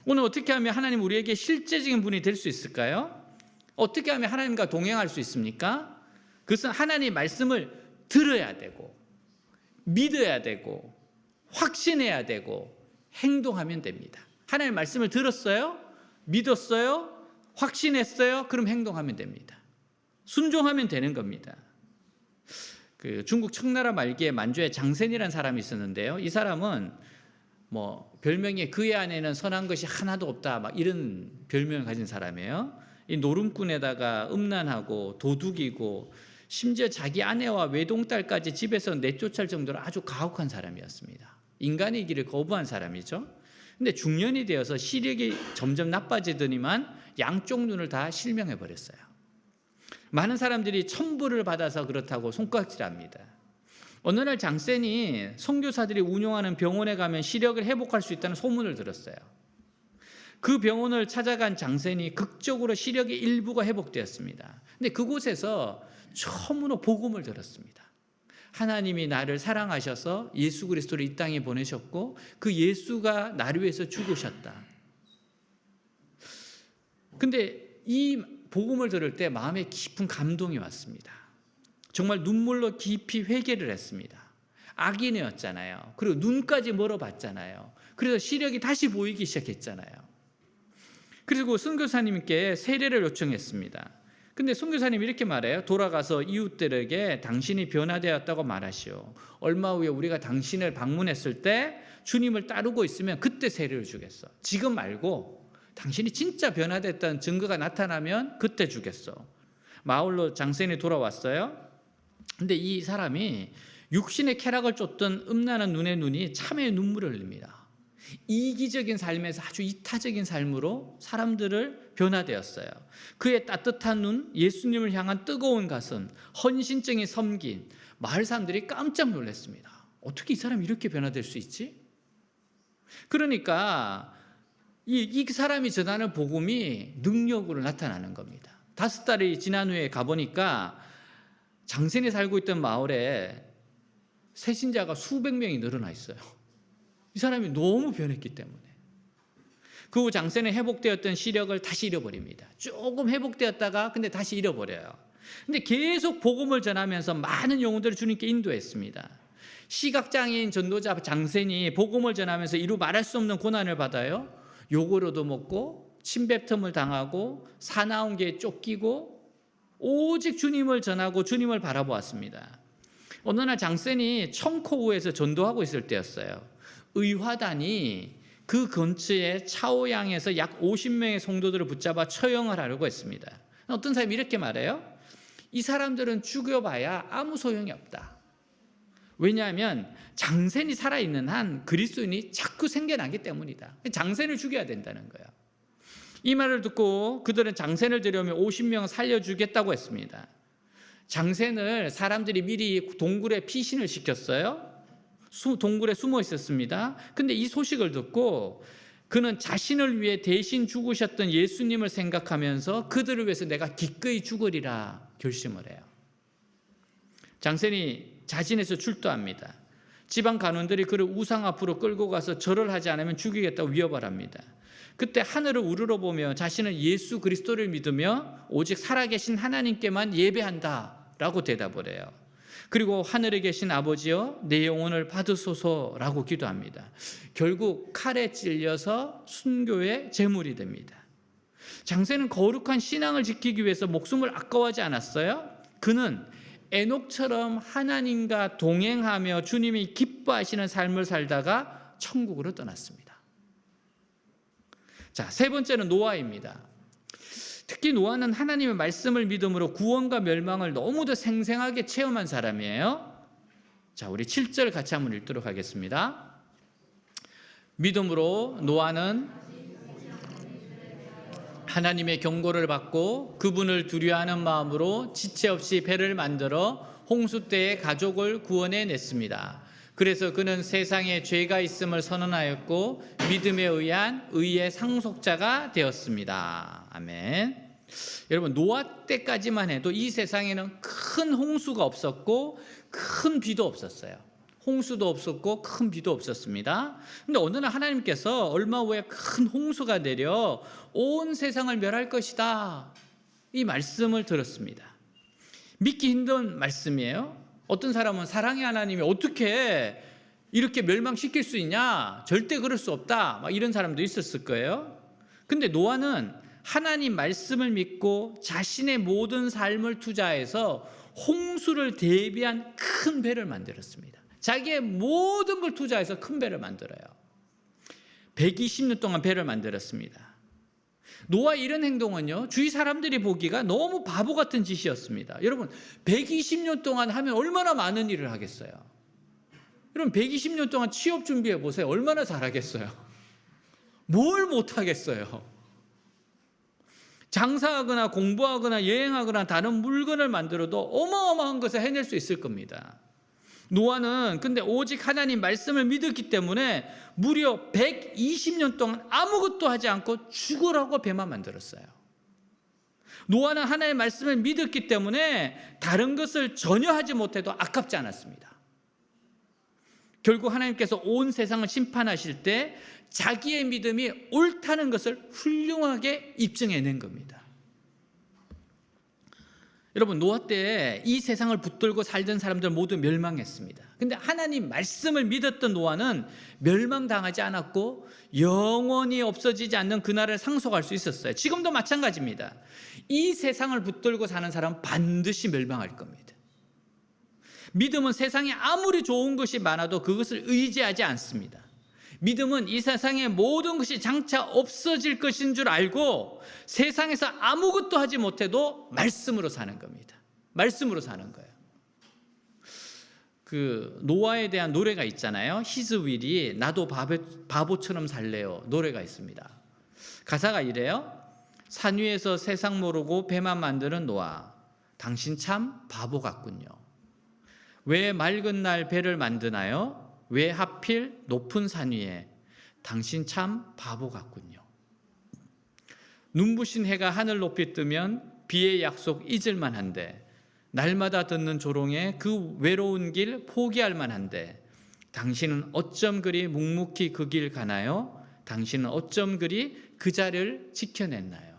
오늘 어떻게 하면 하나님 우리에게 실제적인 분이 될 수 있을까요? 어떻게 하면 하나님과 동행할 수 있습니까? 그것은 하나님 말씀을 들어야 되고 믿어야 되고 확신해야 되고 행동하면 됩니다. 하나님 말씀을 들었어요? 믿었어요? 확신했어요? 그럼 행동하면 됩니다. 순종하면 되는 겁니다. 그 중국 청나라 말기에 만주에 장센이라는 사람이 있었는데요. 이 사람은 뭐 별명이 그의 안에는 선한 것이 하나도 없다 막 이런 별명을 가진 사람이에요. 이 노름꾼에다가 음란하고 도둑이고 심지어 자기 아내와 외동딸까지 집에서 내쫓을 정도로 아주 가혹한 사람이었습니다. 인간의 길을 거부한 사람이죠. 근데 중년이 되어서 시력이 점점 나빠지더니만 양쪽 눈을 다 실명해 버렸어요. 많은 사람들이 천부를 받아서 그렇다고 손가락질합니다. 어느 날 장센이 선교사들이 운영하는 병원에 가면 시력을 회복할 수 있다는 소문을 들었어요. 그 병원을 찾아간 장센이 극적으로 시력의 일부가 회복되었습니다. 근데 그곳에서 처음으로 복음을 들었습니다. 하나님이 나를 사랑하셔서 예수 그리스도를 이 땅에 보내셨고 그 예수가 나를 위해서 죽으셨다. 근데 이 복음을 들을 때 마음에 깊은 감동이 왔습니다. 정말 눈물로 깊이 회개를 했습니다. 악인이었잖아요. 그리고 눈까지 멀어봤잖아요. 그래서 시력이 다시 보이기 시작했잖아요. 그리고 선교사님께 세례를 요청했습니다. 근데 선교사님이 이렇게 말해요. 돌아가서 이웃들에게 당신이 변화되었다고 말하시오. 얼마 후에 우리가 당신을 방문했을 때 주님을 따르고 있으면 그때 세례를 주겠어. 지금 말고 당신이 진짜 변화됐다는 증거가 나타나면 그때 주겠어. 마을로 장센이 돌아왔어요. 근데 이 사람이 육신의 쾌락을 쫓던 음란한 눈의 눈이 참의 눈물을 흘립니다. 이기적인 삶에서 아주 이타적인 삶으로 사람들을 변화되었어요. 그의 따뜻한 눈, 예수님을 향한 뜨거운 가슴, 헌신적인 섬긴 마을 사람들이 깜짝 놀랐습니다. 어떻게 이 사람이 이렇게 변화될 수 있지? 그러니까 이 사람이 전하는 복음이 능력으로 나타나는 겁니다. 5달이 지난 후에 가보니까 장센이 살고 있던 마을에 새신자가 수백 명이 늘어나 있어요. 이 사람이 너무 변했기 때문에. 그 후 장센은 회복되었던 시력을 다시 잃어버립니다. 조금 회복되었다가 근데 다시 잃어버려요. 근데 계속 복음을 전하면서 많은 영혼들을 주님께 인도했습니다. 시각장애인 전도자 장센이 복음을 전하면서 이루 말할 수 없는 고난을 받아요. 욕을 얻어먹고 침뱉음을 당하고 사나운개에 쫓기고 오직 주님을 전하고 주님을 바라보았습니다. 어느 날 장센이 청코우에서 전도하고 있을 때였어요. 의화단이 그 근처에 차오양에서 약 50명의 성도들을 붙잡아 처형을 하려고 했습니다. 어떤 사람이 이렇게 말해요. 이 사람들은 죽여봐야 아무 소용이 없다. 왜냐하면 장센이 살아있는 한 그리스도인이 자꾸 생겨나기 때문이다. 장센을 죽여야 된다는 거예요. 이 말을 듣고 그들은 장센을 데려오면 50명을 살려주겠다고 했습니다. 장센을 사람들이 미리 동굴에 피신을 시켰어요. 동굴에 숨어 있었습니다. 근데 이 소식을 듣고 그는 자신을 위해 대신 죽으셨던 예수님을 생각하면서 그들을 위해서 내가 기꺼이 죽으리라 결심을 해요. 장센이 자진해서 출두합니다. 지방 간원들이 그를 우상 앞으로 끌고 가서 절을 하지 않으면 죽이겠다고 위협을 합니다. 그때 하늘을 우러러보며 자신은 예수 그리스도를 믿으며 오직 살아계신 하나님께만 예배한다라고 대답을 해요. 그리고 하늘에 계신 아버지여 내 영혼을 받으소서라고 기도합니다. 결국 칼에 찔려서 순교의 제물이 됩니다. 장센은 거룩한 신앙을 지키기 위해서 목숨을 아까워하지 않았어요. 그는 에녹처럼 하나님과 동행하며 주님이 기뻐하시는 삶을 살다가 천국으로 떠났습니다. 자, 세 번째는 노아입니다. 특히 노아는 하나님의 말씀을 믿음으로 구원과 멸망을 너무도 생생하게 체험한 사람이에요. 자, 우리 7절 같이 한번 읽도록 하겠습니다. 믿음으로 노아는 하나님의 경고를 받고 그분을 두려워하는 마음으로 지체 없이 배를 만들어 홍수 때에 가족을 구원해 냈습니다. 그래서 그는 세상에 죄가 있음을 선언하였고 믿음에 의한 의의 상속자가 되었습니다. 아멘. 여러분, 노아 때까지만 해도 이 세상에는 큰 홍수가 없었고 큰 비도 없었어요. 홍수도 없었고 큰 비도 없었습니다. 근데 어느 날 하나님께서 얼마 후에 큰 홍수가 내려 온 세상을 멸할 것이다, 이 말씀을 들었습니다. 믿기 힘든 말씀이에요. 어떤 사람은 사랑의 하나님이 어떻게 이렇게 멸망시킬 수 있냐, 절대 그럴 수 없다, 막 이런 사람도 있었을 거예요. 근데 노아는 하나님 말씀을 믿고 자신의 모든 삶을 투자해서 홍수를 대비한 큰 배를 만들었습니다. 자기의 모든 걸 투자해서 큰 배를 만들어요. 120년 동안 배를 만들었습니다. 노아 이런 행동은요, 주위 사람들이 보기가 너무 바보 같은 짓이었습니다. 여러분, 120년 동안 하면 얼마나 많은 일을 하겠어요? 여러분, 120년 동안 취업 준비해 보세요. 얼마나 잘하겠어요? 뭘 못하겠어요? 장사하거나 공부하거나 여행하거나 다른 물건을 만들어도 어마어마한 것을 해낼 수 있을 겁니다. 노아는 근데 오직 하나님 말씀을 믿었기 때문에 무려 120년 동안 아무것도 하지 않고 죽으라고 배만 만들었어요. 노아는 하나님의 말씀을 믿었기 때문에 다른 것을 전혀 하지 못해도 아깝지 않았습니다. 결국 하나님께서 온 세상을 심판하실 때 자기의 믿음이 옳다는 것을 훌륭하게 입증해낸 겁니다. 여러분, 노아 때 이 세상을 붙들고 살던 사람들 모두 멸망했습니다. 근데 하나님 말씀을 믿었던 노아는 멸망당하지 않았고 영원히 없어지지 않는 그날을 상속할 수 있었어요. 지금도 마찬가지입니다. 이 세상을 붙들고 사는 사람은 반드시 멸망할 겁니다. 믿음은 세상에 아무리 좋은 것이 많아도 그것을 의지하지 않습니다. 믿음은 이 세상의 모든 것이 장차 없어질 것인 줄 알고 세상에서 아무것도 하지 못해도 말씀으로 사는 겁니다. 말씀으로 사는 거예요. 그 노아에 대한 노래가 있잖아요. 히즈윌이 나도 바보처럼 살래요 노래가 있습니다. 가사가 이래요. 산 위에서 세상 모르고 배만 만드는 노아, 당신 참 바보 같군요. 왜 맑은 날 배를 만드나요? 왜 하필 높은 산 위에? 당신 참 바보 같군요. 눈부신 해가 하늘 높이 뜨면 비의 약속 잊을 만한데, 날마다 듣는 조롱에 그 외로운 길 포기할 만한데, 당신은 어쩜 그리 묵묵히 그 길 가나요? 당신은 어쩜 그리 그 자리를 지켜냈나요?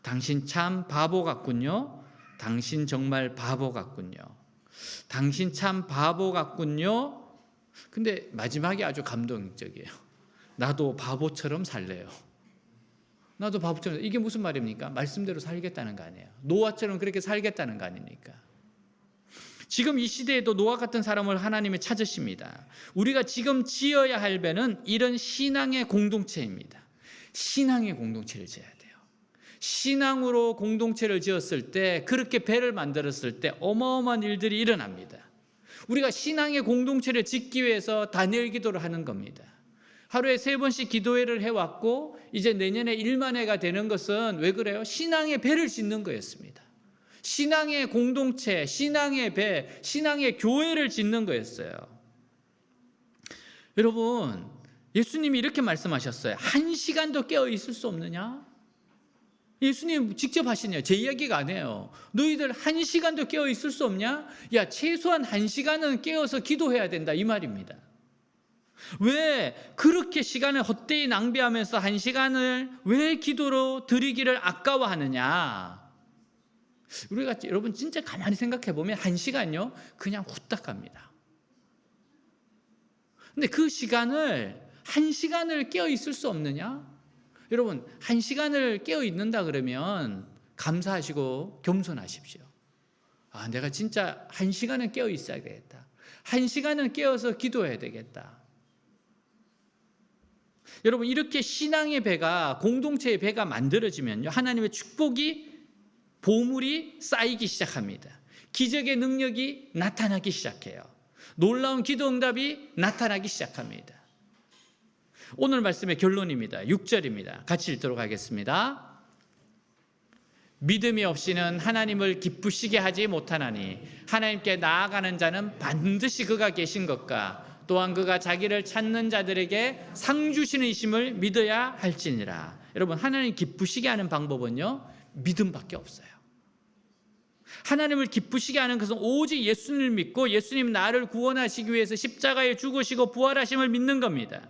당신 참 바보 같군요. 당신 정말 바보 같군요. 당신 참 바보 같군요. 근데 마지막이 아주 감동적이에요. 나도 바보처럼 살래요. 나도 바보처럼. 이게 무슨 말입니까? 말씀대로 살겠다는 거 아니에요. 노아처럼 그렇게 살겠다는 거 아닙니까? 지금 이 시대에도 노아 같은 사람을 하나님이 찾으십니다. 우리가 지금 지어야 할 배는 이런 신앙의 공동체입니다. 신앙의 공동체를 지어야 돼요. 신앙으로 공동체를 지었을 때, 그렇게 배를 만들었을 때 어마어마한 일들이 일어납니다. 우리가 신앙의 공동체를 짓기 위해서 다니엘 기도를 하는 겁니다. 하루에 3번씩 기도회를 해왔고, 이제 내년에 1만 회가 되는 것은 왜 그래요? 신앙의 배를 짓는 거였습니다. 신앙의 공동체, 신앙의 배, 신앙의 교회를 짓는 거였어요. 여러분, 예수님이 이렇게 말씀하셨어요. 1시간도 깨어 있을 수 없느냐? 예수님 직접 하시네요. 제 이야기가 아니에요. 너희들 1시간도 깨어 있을 수 없냐? 야, 최소한 1시간은 깨어서 기도해야 된다, 이 말입니다. 왜 그렇게 시간을 헛되이 낭비하면서 1시간을 왜 기도로 드리기를 아까워하느냐? 우리가 여러분 진짜 가만히 생각해 보면 1시간요 그냥 후딱 갑니다. 근데 그 시간을 1시간을 깨어 있을 수 없느냐? 여러분 1시간을 깨어 있는다 그러면 감사하시고 겸손하십시오. 아, 내가 진짜 1시간은 깨어 있어야 되겠다. 1시간은 깨어서 기도해야 되겠다. 여러분 이렇게 신앙의 배가, 공동체의 배가 만들어지면요, 하나님의 축복이, 보물이 쌓이기 시작합니다. 기적의 능력이 나타나기 시작해요. 놀라운 기도 응답이 나타나기 시작합니다. 오늘 말씀의 결론입니다. 6절입니다. 같이 읽도록 하겠습니다. 믿음이 없이는 하나님을 기쁘시게 하지 못하나니 하나님께 나아가는 자는 반드시 그가 계신 것과 또한 그가 자기를 찾는 자들에게 상 주시는 이심을 믿어야 할지니라. 여러분 하나님 기쁘시게 하는 방법은요, 믿음밖에 없어요. 하나님을 기쁘시게 하는 것은 오직 예수님을 믿고 예수님 나를 구원하시기 위해서 십자가에 죽으시고 부활하심을 믿는 겁니다.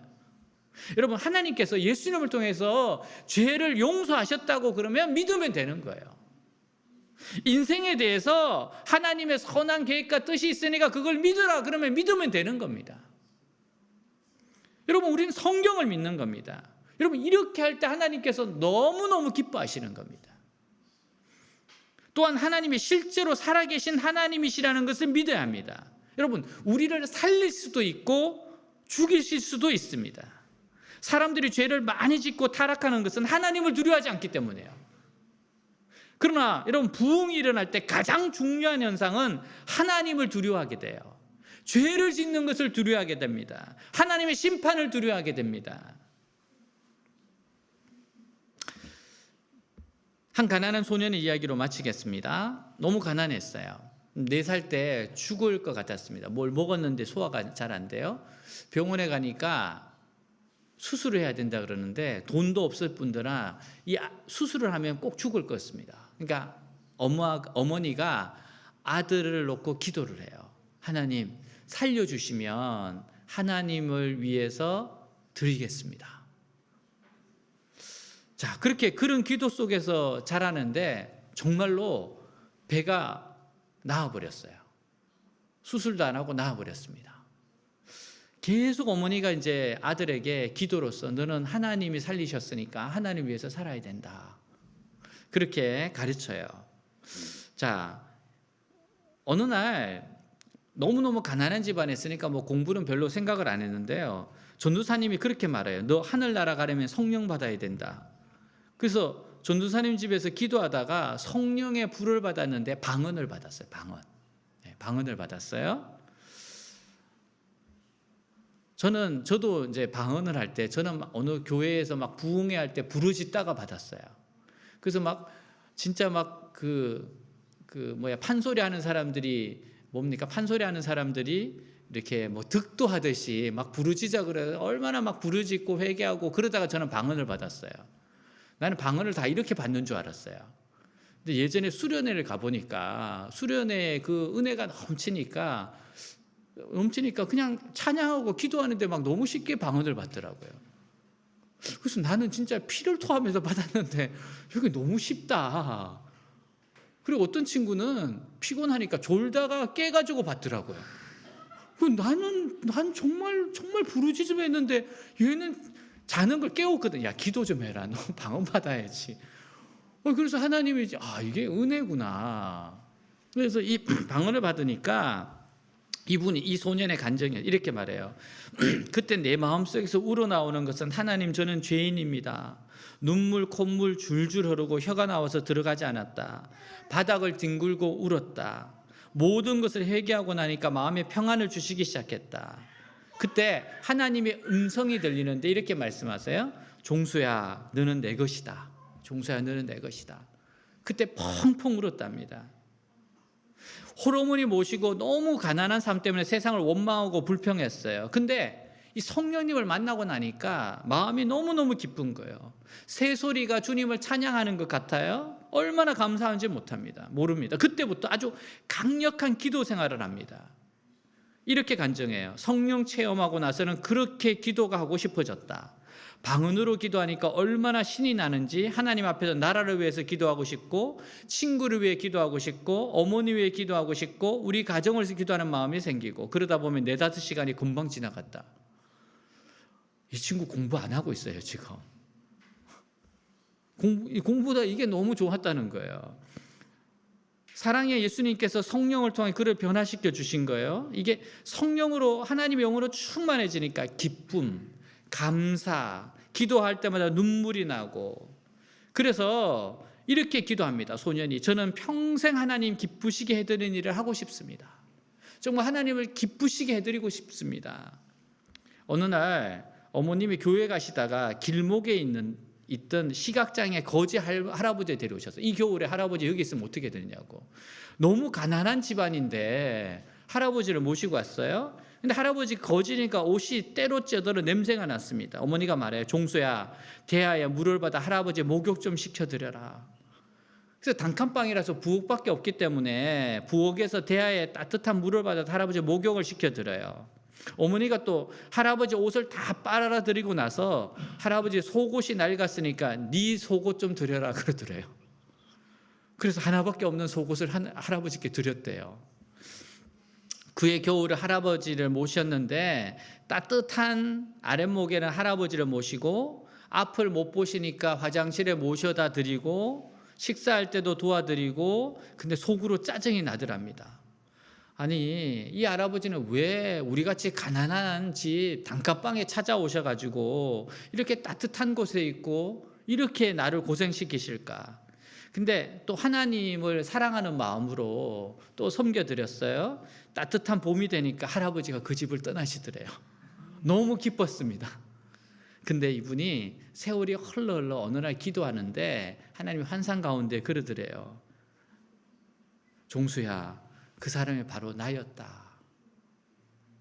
여러분 하나님께서 예수님을 통해서 죄를 용서하셨다고 그러면 믿으면 되는 거예요. 인생에 대해서 하나님의 선한 계획과 뜻이 있으니까 그걸 믿으라 그러면 믿으면 되는 겁니다. 여러분 우리는 성경을 믿는 겁니다. 여러분 이렇게 할 때 하나님께서 너무너무 기뻐하시는 겁니다. 또한 하나님이 실제로 살아계신 하나님이시라는 것을 믿어야 합니다. 여러분 우리를 살릴 수도 있고 죽이실 수도 있습니다. 사람들이 죄를 많이 짓고 타락하는 것은 하나님을 두려워하지 않기 때문이에요. 그러나 여러분 부흥이 일어날 때 가장 중요한 현상은 하나님을 두려워하게 돼요. 죄를 짓는 것을 두려워하게 됩니다. 하나님의 심판을 두려워하게 됩니다. 한 가난한 소년의 이야기로 마치겠습니다. 너무 가난했어요. 4살 때 죽을 것 같았습니다. 뭘 먹었는데 소화가 잘 안 돼요. 병원에 가니까 수술을 해야 된다 그러는데 돈도 없을 뿐더러 이 수술을 하면 꼭 죽을 것 같습니다. 그러니까 어머니가 아들을 놓고 기도를 해요. 하나님 살려주시면 하나님을 위해서 드리겠습니다. 자, 그렇게 그런 기도 속에서 자라는데 정말로 배가 나와버렸어요. 수술도 안 하고 나와버렸습니다. 계속 어머니가 이제 아들에게 기도로서 너는 하나님이 살리셨으니까 하나님 위해서 살아야 된다. 그렇게 가르쳐요. 자, 어느 날 너무너무 가난한 집안에 있으니까 뭐 공부는 별로 생각을 안 했는데요. 전도사님이 그렇게 말해요. 너 하늘나라 가려면 성령 받아야 된다. 그래서 전도사님 집에서 기도하다가 성령의 불을 받았는데 방언을 받았어요. 방언을 받았어요. 저도 이제 방언을 할 때 저는 어느 교회에서 막 부흥회 할 때 부르짖다가 받았어요. 그래서 막 진짜 막 판소리 하는 사람들이 뭡니까? 판소리하는 사람들이 이렇게 뭐 득도하듯이 막 부르짖어 그래. 얼마나 막 부르짖고 회개하고 그러다가 저는 방언을 받았어요. 나는 방언을 다 이렇게 받는 줄 알았어요. 근데 예전에 수련회를 가보니까 수련회 그 은혜가 넘치니까 그냥 찬양하고 기도하는데 막 너무 쉽게 방언을 받더라고요. 그래서 나는 진짜 피를 토하면서 받았는데 이게 너무 쉽다. 그리고 어떤 친구는 피곤하니까 졸다가 깨가지고 받더라고요. 난 정말 부르짖음했는데 얘는 자는 걸 깨웠거든. 야, 기도 좀 해라. 너 방언 받아야지. 그래서 하나님이 이게 은혜구나. 그래서 이 방언을 받으니까 이분이 이 소년의 간증이 이렇게 말해요. 그때 내 마음속에서 우러나오는 것은 하나님, 저는 죄인입니다. 눈물 콧물 줄줄 흐르고 혀가 나와서 들어가지 않았다. 바닥을 뒹굴고 울었다. 모든 것을 회개하고 나니까 마음에 평안을 주시기 시작했다. 그때 하나님의 음성이 들리는데 이렇게 말씀하세요. 종수야, 너는 내 것이다. 종수야, 너는 내 것이다. 그때 펑펑 울었답니다. 호르몬이 모시고 너무 가난한 삶 때문에 세상을 원망하고 불평했어요. 근데 이 성령님을 만나고 나니까 마음이 너무너무 기쁜 거예요. 새소리가 주님을 찬양하는 것 같아요. 얼마나 감사한지 모릅니다. 그때부터 아주 강력한 기도 생활을 합니다. 이렇게 간증해요. 성령 체험하고 나서는 그렇게 기도가 하고 싶어졌다. 방언으로 기도하니까 얼마나 신이 나는지 하나님 앞에서 나라를 위해서 기도하고 싶고, 친구를 위해 기도하고 싶고, 어머니 위해 기도하고 싶고, 우리 가정을 위해서 기도하는 마음이 생기고, 그러다 보면 4-5시간이 금방 지나갔다. 이 친구 공부 안 하고 있어요, 지금. 공부보다 이게 너무 좋았다는 거예요. 사랑의 예수님께서 성령을 통해 그를 변화시켜 주신 거예요. 이게 성령으로, 하나님의 영으로 충만해지니까 기쁨, 감사, 기도할 때마다 눈물이 나고, 그래서 이렇게 기도합니다. 소년이, 저는 평생 하나님 기쁘시게 해드리는 일을 하고 싶습니다. 정말 하나님을 기쁘시게 해드리고 싶습니다. 어느 날 어머님이 교회 가시다가 길목에 있던 시각장애 거지 할아버지 데려오셨어요. 이 겨울에 할아버지 여기 있으면 어떻게 되느냐고. 너무 가난한 집안인데 할아버지를 모시고 왔어요. 근데 할아버지 거지니까 옷이 때로 쪄들어 냄새가 났습니다. 어머니가 말해요. 종수야, 대하에 물을 받아 할아버지 목욕 좀 시켜드려라. 그래서 단칸방이라서 부엌밖에 없기 때문에 부엌에서 대하에 따뜻한 물을 받아 할아버지 목욕을 시켜드려요. 어머니가 또 할아버지 옷을 다 빨아라 드리고 나서 할아버지 속옷이 낡았으니까 네 속옷 좀 드려라 그러더래요. 그래서 하나밖에 없는 속옷을 할아버지께 드렸대요. 그의 겨울에 할아버지를 모셨는데 따뜻한 아랫목에는 할아버지를 모시고, 앞을 못 보시니까 화장실에 모셔다 드리고, 식사할 때도 도와드리고, 근데 속으로 짜증이 나더랍니다. 아니, 이 할아버지는 왜 우리같이 가난한 집 단칸방에 찾아오셔가지고 이렇게 따뜻한 곳에 있고 이렇게 나를 고생시키실까? 근데 또 하나님을 사랑하는 마음으로 또 섬겨드렸어요. 따뜻한 봄이 되니까 할아버지가 그 집을 떠나시더래요. 너무 기뻤습니다. 근데 이분이 세월이 흘러 어느 날 기도하는데 하나님이 환상 가운데 그러더래요. 종수야, 그 사람이 바로 나였다.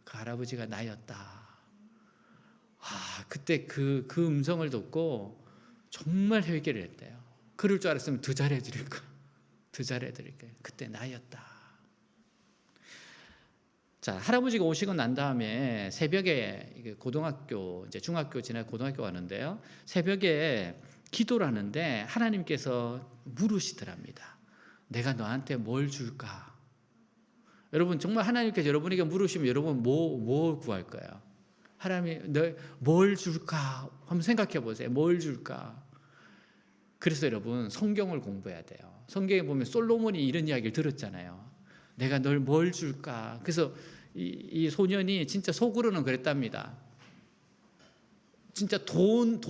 그 할아버지가 나였다. 그때 그 음성을 듣고 정말 회개를 했대요. 그럴 줄 알았으면 더 잘해드릴 거예요. 그때 나였다. 자, 할아버지가 오시고 난 다음에 새벽에 고등학교, 이제 중학교 지나 고등학교 가는데요. 새벽에 기도를 하는데 하나님께서 물으시더랍니다. 내가 너한테 뭘 줄까? 여러분, 정말 하나님께서 여러분에게 물으시면 여러분 뭐 구할 거예요? 하나님이 뭘 줄까? 한번 생각해 보세요. 뭘 줄까? 그래서 여러분, 성경을 공부해야 돼요. 성경에 보면 솔로몬이 이런 이야기를 들었잖아요. 내가 널 뭘 줄까? 그래서 이 소년이 진짜 속으로는 그랬답니다. 진짜 돈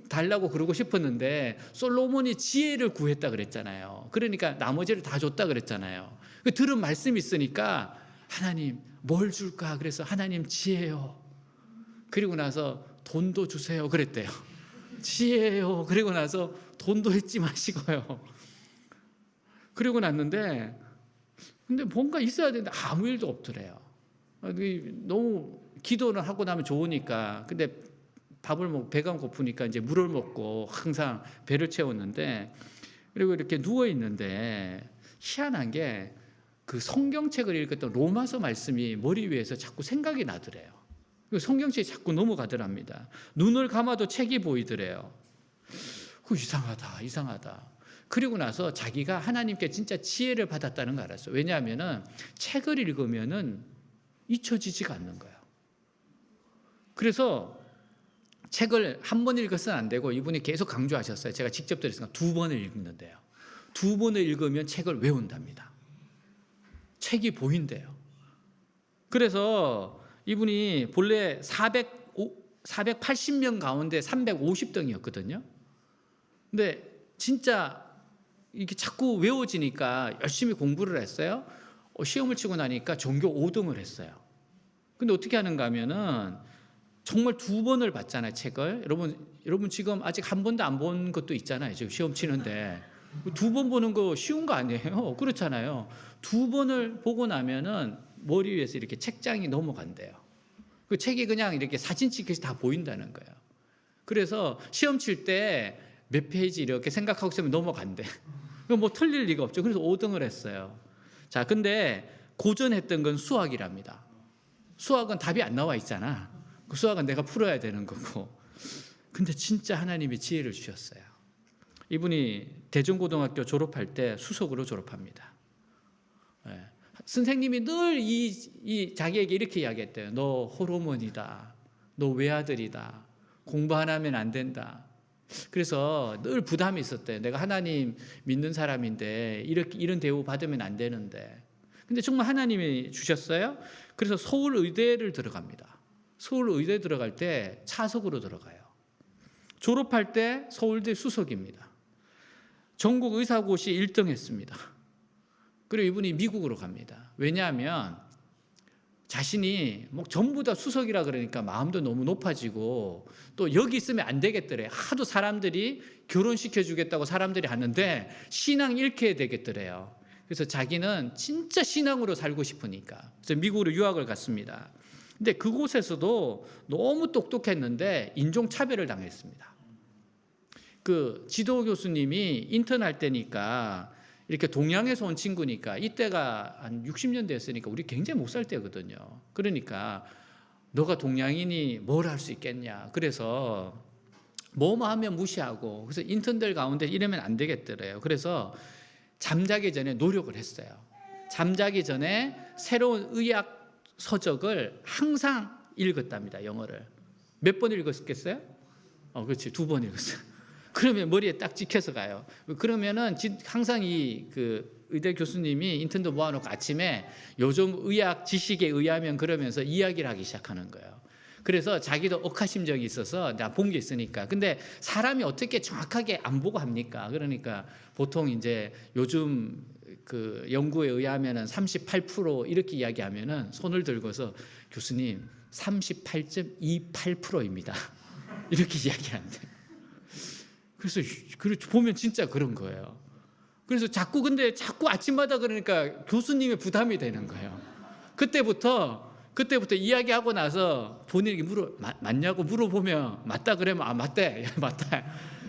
달라고 그러고 싶었는데 솔로몬이 지혜를 구했다 그랬잖아요. 그러니까 나머지를 다 줬다 그랬잖아요. 그 들은 말씀이 있으니까 하나님 뭘 줄까? 그래서 하나님 지혜요. 그리고 나서 돈도 주세요 그랬대요. 지혜요. 그리고 나서 돈도 잊지 마시고요. 그리고 났는데 근데 뭔가 있어야 되는데 아무 일도 없더래요. 너무 기도는 하고 나면 좋으니까. 근데 밥을 먹고 배가 고프니까 이제 물을 먹고 항상 배를 채웠는데, 그리고 이렇게 누워 있는데 희한한 게 그 성경책을 읽었던 로마서 말씀이 머리 위에서 자꾸 생각이 나더래요. 성경책이 자꾸 넘어가더랍니다. 눈을 감아도 책이 보이더래요. 이상하다. 그리고 나서 자기가 하나님께 진짜 지혜를 받았다는 걸 알았어요. 왜냐하면은 책을 읽으면은 잊혀지지가 않는 거예요. 그래서 책을 한 번 읽어서는 안 되고, 이분이 계속 강조하셨어요. 제가 직접 들었으니까 2번을 읽는데요. 2번을 읽으면 책을 외운답니다. 책이 보인대요. 그래서 이분이 본래 480명 가운데 350등이었거든요. 근데 진짜 이게 자꾸 외워지니까 열심히 공부를 했어요. 시험을 치고 나니까 전교 5등을 했어요. 근데 어떻게 하는가 하면은 정말 2번을 봤잖아요, 책을. 여러분 지금 아직 한 번도 안 본 것도 있잖아요. 지금 시험 치는데 2번 보는 거 쉬운 거 아니에요? 그렇잖아요. 2번을 보고 나면은 머리 위에서 이렇게 책장이 넘어간대요. 그 책이 그냥 이렇게 사진 찍듯이 다 보인다는 거예요. 그래서 시험 칠 때 몇 페이지 이렇게 생각하고 있으면 넘어간대. 뭐 틀릴 리가 없죠. 그래서 5등을 했어요. 자, 근데 고전했던 건 수학이랍니다. 수학은 답이 안 나와 있잖아. 그 수학은 내가 풀어야 되는 거고. 근데 진짜 하나님이 지혜를 주셨어요. 이분이 대전고등학교 졸업할 때 수석으로 졸업합니다. 선생님이 늘 자기에게 이렇게 이야기했대요. 너 호르몬이다. 너 외아들이다. 공부 안 하면 안 된다. 그래서 늘 부담이 있었대요. 내가 하나님 믿는 사람인데 이런 대우 받으면 안 되는데. 근데 정말 하나님이 주셨어요. 그래서 서울의대를 들어갑니다. 서울의대 들어갈 때 차석으로 들어가요. 졸업할 때 서울대 수석입니다. 전국 의사고시 1등 했습니다. 그리고 이분이 미국으로 갑니다. 왜냐하면 자신이 뭐 전부 다 수석이라 그러니까 마음도 너무 높아지고, 또 여기 있으면 안 되겠더래요. 하도 사람들이 결혼시켜 주겠다고 사람들이 하는데 신앙 잃게 되겠더래요. 그래서 자기는 진짜 신앙으로 살고 싶으니까 그래서 미국으로 유학을 갔습니다. 근데 그곳에서도 너무 똑똑했는데 인종차별을 당했습니다. 그 지도 교수님이 인턴할 때니까 이렇게 동양에서 온 친구니까, 이때가 한 60년 됐으니까 우리 굉장히 못 살 때거든요. 그러니까 너가 동양인이 뭘 할 수 있겠냐. 그래서 뭐뭐 하면 무시하고, 그래서 인턴들 가운데 이러면 안 되겠더래요. 그래서 잠자기 전에 노력을 했어요. 잠자기 전에 새로운 의학 서적을 항상 읽었답니다. 영어를. 몇 번 읽었겠어요? 그렇지. 2번 읽었어요. 그러면 머리에 딱 찍혀서 가요. 그러면은 항상 그 의대 교수님이 인턴도 모아놓고 아침에 요즘 의학 지식에 의하면 그러면서 이야기를 하기 시작하는 거예요. 그래서 자기도 억하심정이 있어서 나 본 게 있으니까. 근데 사람이 어떻게 정확하게 안 보고 합니까? 그러니까 보통 이제 요즘 그 연구에 의하면은 38% 이렇게 이야기하면은 손을 들고서 교수님 38.28%입니다. 이렇게 이야기한대. 그래서 보면 진짜 그런 거예요. 그래서 자꾸 아침마다 그러니까 교수님의 부담이 되는 거예요. 그때부터 이야기하고 나서 본인에게 맞냐고 물어보면 맞다 그러면 맞대. 맞다.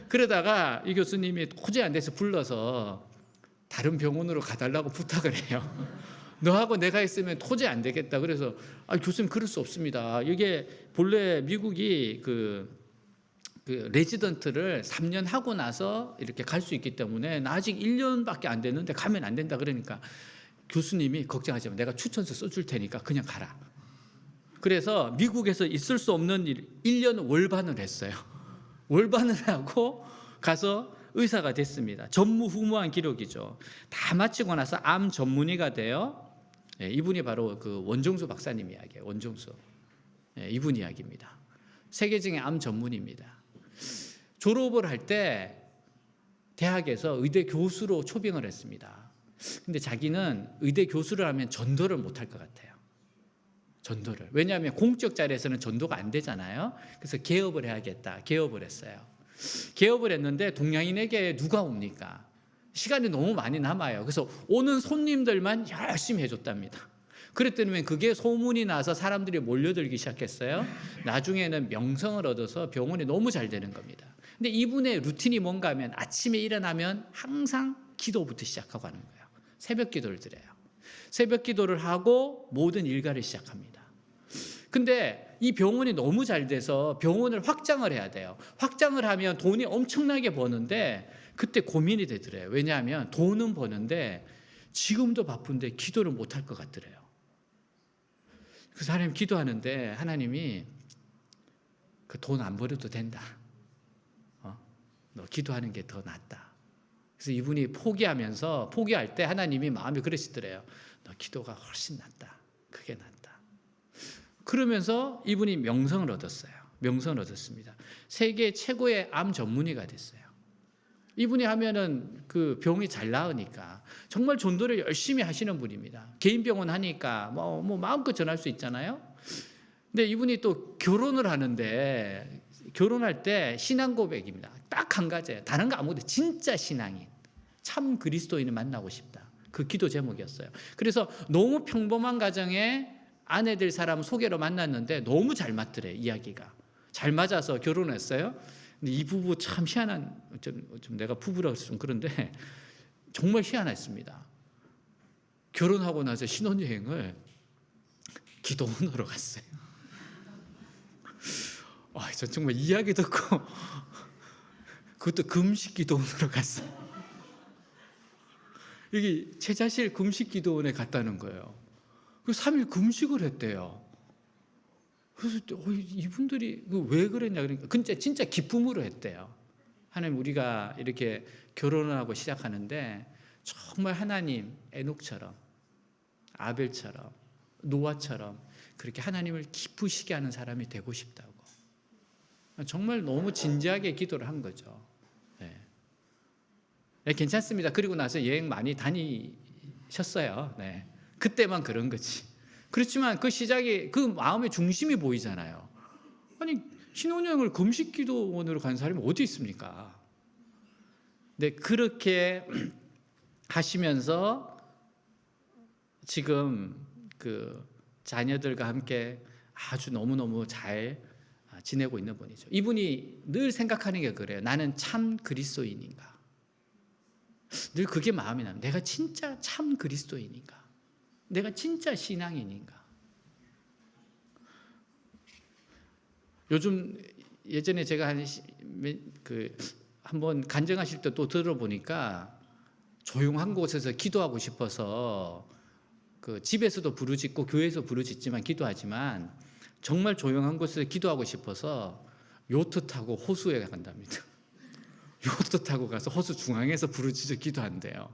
그러다가 이 교수님이 도저히 안 돼서 불러서 다른 병원으로 가달라고 부탁을 해요. 너하고 내가 있으면 도저히 안 되겠다. 그래서 교수님 그럴 수 없습니다. 이게 본래 미국이 그 레지던트를 3년 하고 나서 이렇게 갈 수 있기 때문에 나 아직 1년밖에 안 됐는데 가면 안 된다. 그러니까 교수님이 걱정하지 마. 내가 추천서 써줄 테니까 그냥 가라. 그래서 미국에서 있을 수 없는 1년 월반을 했어요. 월반을 하고 가서 의사가 됐습니다. 전무후무한 기록이죠. 다 마치고 나서 암 전문의가 돼요. 이분이 바로 그 원종수 박사님 이야기예요. 원종수. 이분 이야기입니다. 세계적인 암 전문의입니다. 졸업을 할 때 대학에서 의대 교수로 초빙을 했습니다. 근데 자기는 의대 교수를 하면 전도를 못할 것 같아요. 전도를. 왜냐하면 공적 자리에서는 전도가 안 되잖아요. 그래서 개업을 해야겠다. 개업을 했어요. 개업을 했는데 동양인에게 누가 옵니까? 시간이 너무 많이 남아요. 그래서 오는 손님들만 열심히 해줬답니다. 그랬더니 그게 소문이 나서 사람들이 몰려들기 시작했어요. 나중에는 명성을 얻어서 병원이 너무 잘 되는 겁니다. 근데 이분의 루틴이 뭔가 하면 아침에 일어나면 항상 기도부터 시작하고 하는 거예요. 새벽 기도를 드려요. 새벽 기도를 하고 모든 일과를 시작합니다. 근데 이 병원이 너무 잘 돼서 병원을 확장을 해야 돼요. 확장을 하면 돈이 엄청나게 버는데 그때 고민이 되더래요. 왜냐하면 돈은 버는데 지금도 바쁜데 기도를 못할 것 같더래요. 그 사람이 기도하는데 하나님이 그 돈 안 벌어도 된다. 너 기도하는 게 더 낫다. 그래서 이분이 포기할 때 하나님이 마음이 그러시더래요. 너 기도가 훨씬 낫다. 그게 낫다. 그러면서 이분이 명성을 얻었어요. 명성을 얻었습니다. 세계 최고의 암 전문의가 됐어요. 이분이 하면은 그 병이 잘 나으니까 정말 전도를 열심히 하시는 분입니다. 개인 병원 하니까 뭐 마음껏 전할 수 있잖아요. 근데 이분이 또 결혼을 하는데 결혼할 때 신앙 고백입니다. 딱 한 가지예요. 다른 거 아무것도 진짜 신앙인 참 그리스도인을 만나고 싶다. 그 기도 제목이었어요. 그래서 너무 평범한 가정에 아내 될 사람 소개로 만났는데 너무 잘 맞더래. 이야기가 잘 맞아서 결혼했어요. 근데 이 부부 참 희한한 좀 내가 부부라고 해서 좀 그런데 정말 희한했습니다. 결혼하고 나서 신혼여행을 기도원으로 갔어요. 저 정말 이야기 듣고 그것도 금식 기도원으로 갔어요. 여기 최자실 금식 기도원에 갔다는 거예요. 그 3일 금식을 했대요. 그래서 이분들이 왜 그랬냐 그러니까 진짜 기쁨으로 했대요. 하나님 우리가 이렇게 결혼을 하고 시작하는데 정말 하나님 에녹처럼 아벨처럼 노아처럼 그렇게 하나님을 기쁘시게 하는 사람이 되고 싶다고. 정말 너무 진지하게 기도를 한 거죠. 네, 괜찮습니다. 그리고 나서 여행 많이 다니셨어요. 네. 그때만 그런 거지. 그렇지만 그 시작이 그 마음의 중심이 보이잖아요. 아니 신혼여행을 금식 기도원으로 간 사람이 어디 있습니까? 네, 그렇게 하시면서 지금 그 자녀들과 함께 아주 너무너무 잘 지내고 있는 분이죠. 이분이 늘 생각하는 게 그래요. 나는 참 그리스도인인가? 늘 그게 마음이 납니다. 내가 진짜 참 그리스도인인가? 내가 진짜 신앙인인가? 요즘 예전에 제가 한번 간증하실 때 또 들어보니까 조용한 곳에서 기도하고 싶어서 그 집에서도 부르짖고 교회에서 부르짖지만 기도하지만 정말 조용한 곳에서 기도하고 싶어서 요트 타고 호수에 간답니다. 요트 타고 가서 호수 중앙에서 부르짖어 기도한대요.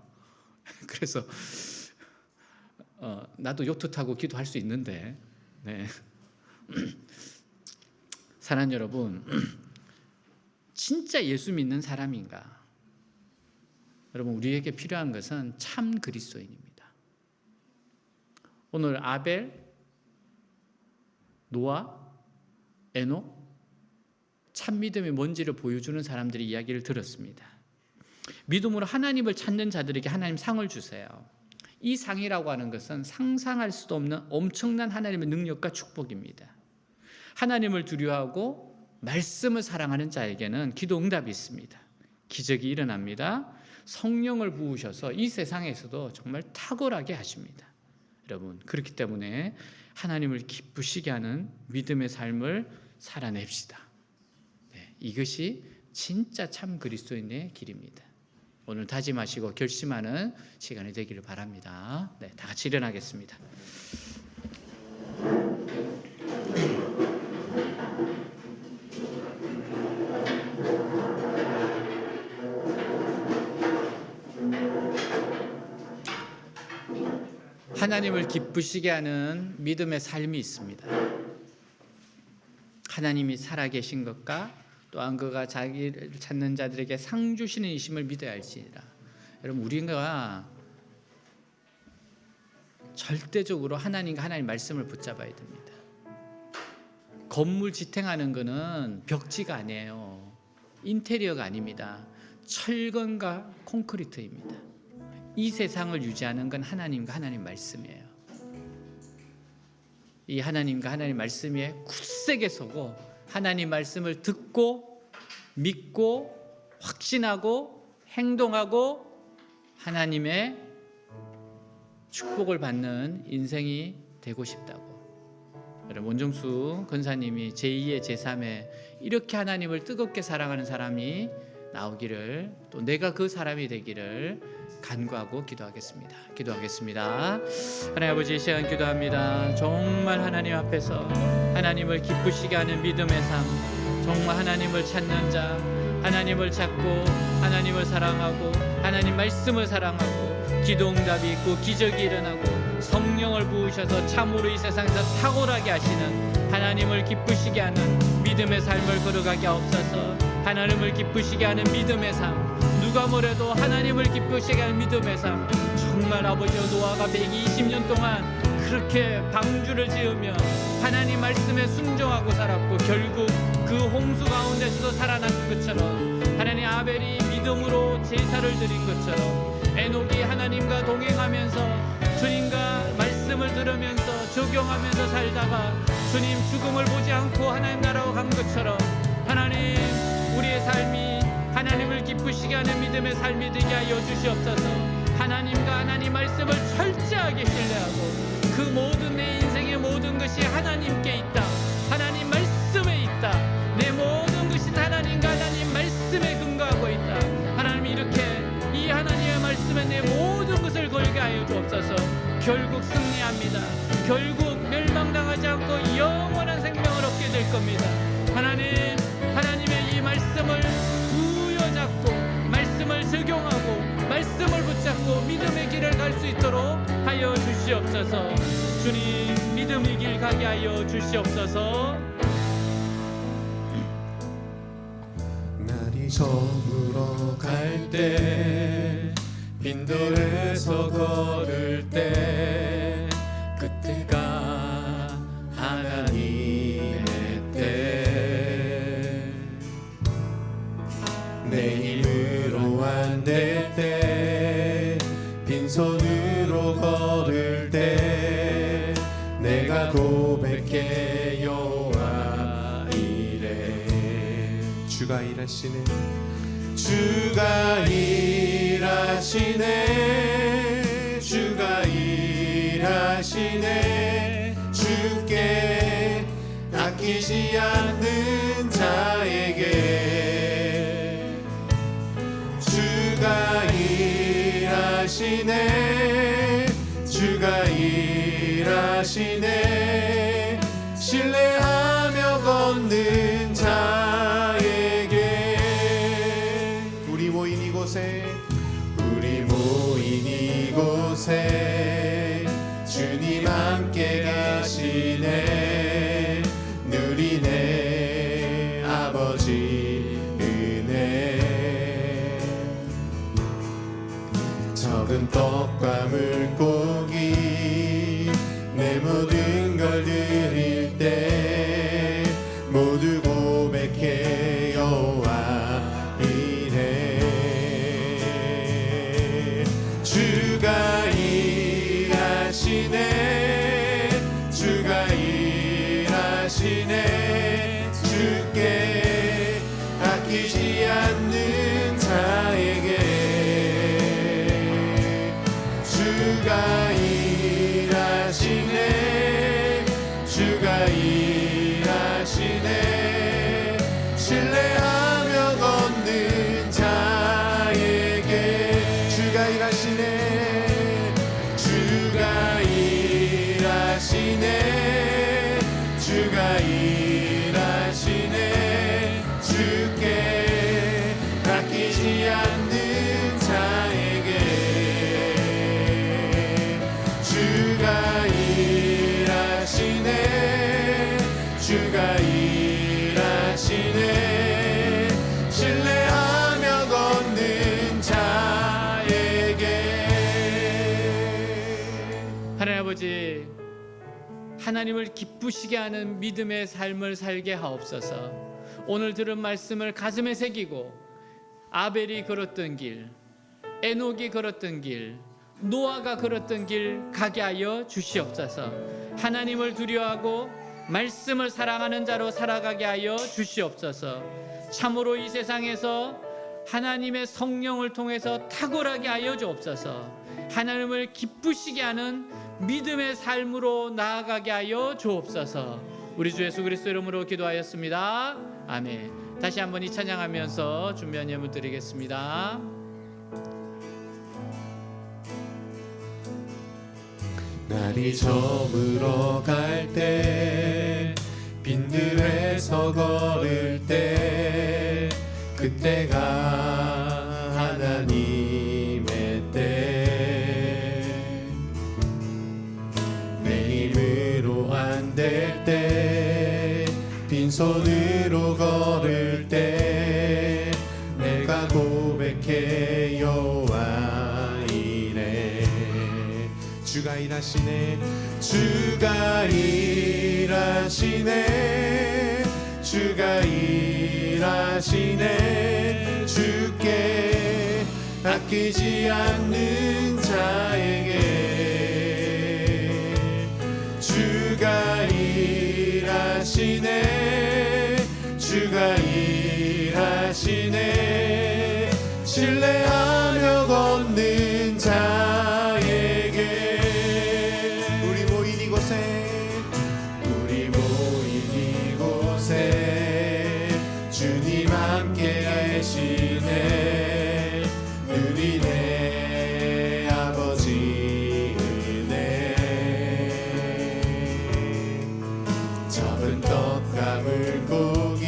그래서 나도 요트 타고 기도할 수 있는데, 네. 사랑하는 여러분, 진짜 예수 믿는 사람인가? 여러분 우리에게 필요한 것은 참 그리스도인입니다. 오늘 아벨, 노아, 에녹, 참 믿음이 뭔지를 보여주는 사람들의 이야기를 들었습니다. 믿음으로 하나님을 찾는 자들에게 하나님 상을 주세요. 이 상이라고 하는 것은 상상할 수도 없는 엄청난 하나님의 능력과 축복입니다. 하나님을 두려워하고 말씀을 사랑하는 자에게는 기도 응답이 있습니다. 기적이 일어납니다. 성령을 부으셔서 이 세상에서도 정말 탁월하게 하십니다. 여러분 그렇기 때문에 하나님을 기쁘시게 하는 믿음의 삶을 살아냅시다. 네, 이것이 진짜 참 그리스도인의 길입니다. 오늘 다짐하시고 결심하는 시간이 되기를 바랍니다. 네, 다 같이 일어나겠습니다. 하나님을 기쁘시게 하는 믿음의 삶이 있습니다. 하나님이 살아계신 것과 또한 그가 자기를 찾는 자들에게 상 주시는 이심을 믿어야 할지니라. 여러분 우리가 절대적으로 하나님과 하나님 말씀을 붙잡아야 됩니다. 건물 지탱하는 것은 벽지가 아니에요. 인테리어가 아닙니다. 철근과 콘크리트입니다. 이 세상을 유지하는 건 하나님과 하나님 말씀이에요. 이 하나님과 하나님 말씀 위에 굳세게 서고 하나님 말씀을 듣고 믿고 확신하고 행동하고 하나님의 축복을 받는 인생이 되고 싶다고. 여러분, 원종수 권사님이 제2의 제3의 이렇게 하나님을 뜨겁게 사랑하는 사람이 나오기를, 또 내가 그 사람이 되기를 간구하고 기도하겠습니다. 하나님 아버지, 이 시간 기도합니다. 정말 하나님 앞에서 하나님을 기쁘시게 하는 믿음의 삶, 정말 하나님을 찾는 자, 하나님을 찾고 하나님을 사랑하고 하나님 말씀을 사랑하고 기도응답이 있고 기적이 일어나고 성령을 부으셔서 참으로 이 세상에서 탁월하게 하시는 하나님을 기쁘시게 하는 믿음의 삶을 걸어가게 하옵소서. 하나님을 기쁘시게 하는 믿음의 삶, 누가 뭐래도 하나님을 기쁘시게 하는 믿음의 삶, 정말 아버지와 노아가 120년 동안 그렇게 방주를 지으며 하나님 말씀에 순종하고 살았고 결국 그 홍수 가운데서도 살아난 것처럼, 하나님 아벨이 믿음으로 제사를 드린 것처럼, 에녹이 하나님과 동행하면서 주님과 말씀을 들으면서 적용하면서 살다가 주님 죽음을 보지 않고 하나님 나라로 간 것처럼, 하나님 우리의 삶이 하나님을 기쁘시게 하는 믿음의 삶이 되게 하여 주시옵소서. 하나님과 하나님 말씀을 철저하게 신뢰하고 그 모든 내 인생의 모든 것이 하나님께 있다, 하나님 말씀에 있다, 내 모든 것이 하나님과 하나님 말씀에 근거하고 있다. 하나님 이렇게 이 하나님의 말씀에 내 모든 것을 걸게 하여 주옵소서. 결국 승리합니다. 결국 멸망당하지 않고 영원한 생명을 얻게 될 겁니다. 하나님의 이 말씀을 부여잡고 말씀을 적용하고 말씀을 붙잡고 믿음의 길을 갈 수 있도록 하여 주시옵소서. 주님, 믿음의 길 가게 하여 주시옵소서. 날이 저물어 갈 때, 빈들에서 걸을 때, 그때가 하나님의 때. 내 힘으로 안 될 때, 빈손으로 걸을 때, 내가 고백해 여호와 이래. 주가 일하시네, 주가 일하시네, 주가 일하시네. 주께 아끼지 않는 자에게 주가 일하시네, 주가 일하시네. 신뢰하며 걷는 자에게. 우리 모인 이곳에 주님 함께 계시네. 누리네 아버지 은혜. 적은 떡과 물고기 내 모든 걸 드릴 때, 모두 고백해 여호와 이래. 주가 일하시네, 주가 일하시네. 주께 아끼지 않는 자에게 주가 일하시네, 주가 일하시네. 신뢰하며 걷는 자에게 주가 일하시네, 주가 일하시네, 주가 일하시네. 주께 아끼지 않는 자에게 주가 일하시네, 주가 일하시네. 신뢰하며 걷는 자에게. 하나님 아버지, 하나님을 기쁘시게 하는 믿음의 삶을 살게 하옵소서. 오늘 들은 말씀을 가슴에 새기고 아벨이 걸었던 길, 에녹이 걸었던 길, 노아가 걸었던 길 가게 하여 주시옵소서. 하나님을 두려워하고 말씀을 사랑하는 자로 살아가게 하여 주시옵소서. 참으로 이 세상에서 하나님의 성령을 통해서 탁월하게 하여 주옵소서. 하나님을 기쁘시게 하는 믿음의 삶으로 나아가게 하여 주옵소서. 우리 주 예수 그리스도 이름으로 기도하였습니다. 아멘. 다시 한번 이 찬양하면서 준비한 예물 드리겠습니다. 날이 저물어 갈 때 빈들에서 걸을 때 그때가 하나님의 때 내 힘으로 안 될 때 빈손으로 걸을 때 내가 고백해 여호와 이래 주가 일하시네 주가 일하시네 주가 일하시네 주께 아끼지 않는 자에게 주가 일하시네 주가 일하시네 신뢰하며 걷는 자에게 우리 모인 이곳에 주님 함께 계시네 누리네 아버지 은혜 적은 떡과 물고기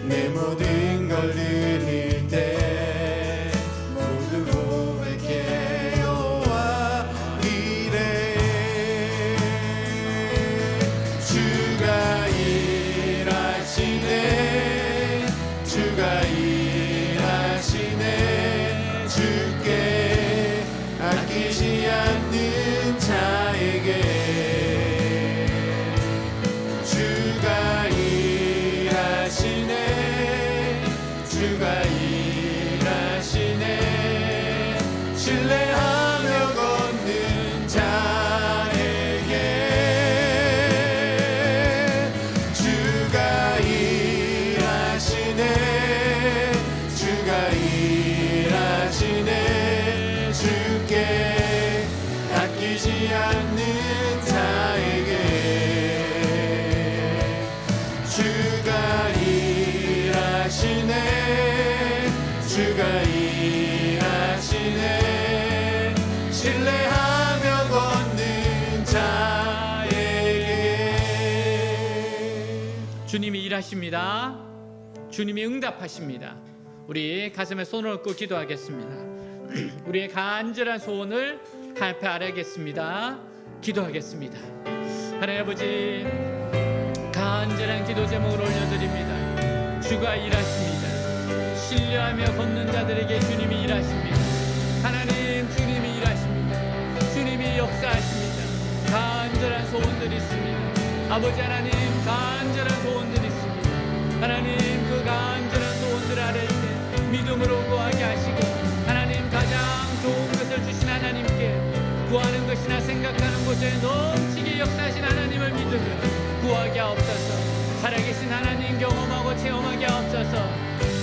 내 모든 걸 드릴 때 모두 고백해 여호와 이래 주가 일하시네 주가 일하시네 주께 아끼지 않는 자에게 주가 일하시네 주가 일하시네 신뢰하며 걷는 자에게 주가 일하시네 주가 일하시네 주께 아끼지 않는 자에게 주가 일하시네 주가 일하시네 신뢰하며 걷는 자에게 주님이 일하십니다. 주님이 응답하십니다. 우리 가슴에 손을 얹고 기도하겠습니다. 우리의 간절한 소원을 하나님 앞에 아뢰겠습니다. 기도하겠습니다. 하나님 아버지, 간절한 기도 제목을 올려드립니다. 주가 일하십니다. 신뢰하며 걷는 자들에게 주님이 일하십니다. 하나님, 주님이 일하십니다. 주님이 역사하십니다. 간절한 소원들이 있습니다. 아버지 하나님, 간절한 소원들이 있습니다. 하나님, 그 간절한 소원들 아래일 때 믿음으로 구하게 하시고 하나님, 가장 좋은 것을 주신 하나님께 구하는 것이나 생각하는 곳에 넘치게 역사하신 하나님을 믿으며 구하게 하옵소서. 살아계신 하나님 경험하고 체험하게 하옵소서.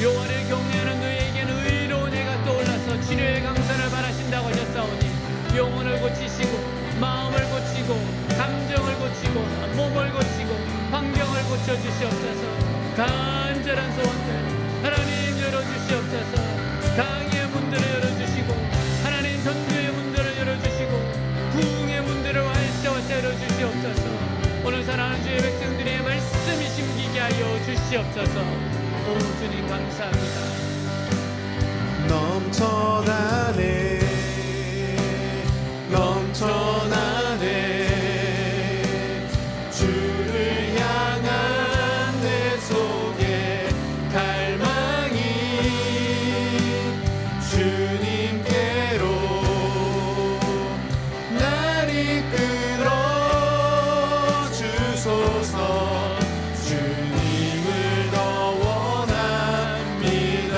여호와를 경외하는 너희에게는 의로운 해가 떠올라서 치료의 강선을 바라신다고 하셨사오니 영혼을 고치시고 마음을 고치고 감정을 고치고 몸을 고치고 환경을 고쳐주시옵소서. 간절한 소원들 하나님 열어주시옵소서. 강의 문들을 열어주시고 하나님 전도의 문들을 열어주시고 부흥의 문들을 활짝 열어주시옵소서. 오늘 사랑하는 주의 백성들의 말씀이 심기게 하여 주시옵소서. 오 주님 감사합니다. 넘쳐나네 주를 향한 내 속에 갈망이 주님께로 날 이끌어 주소서. 주님을 더 원합니다.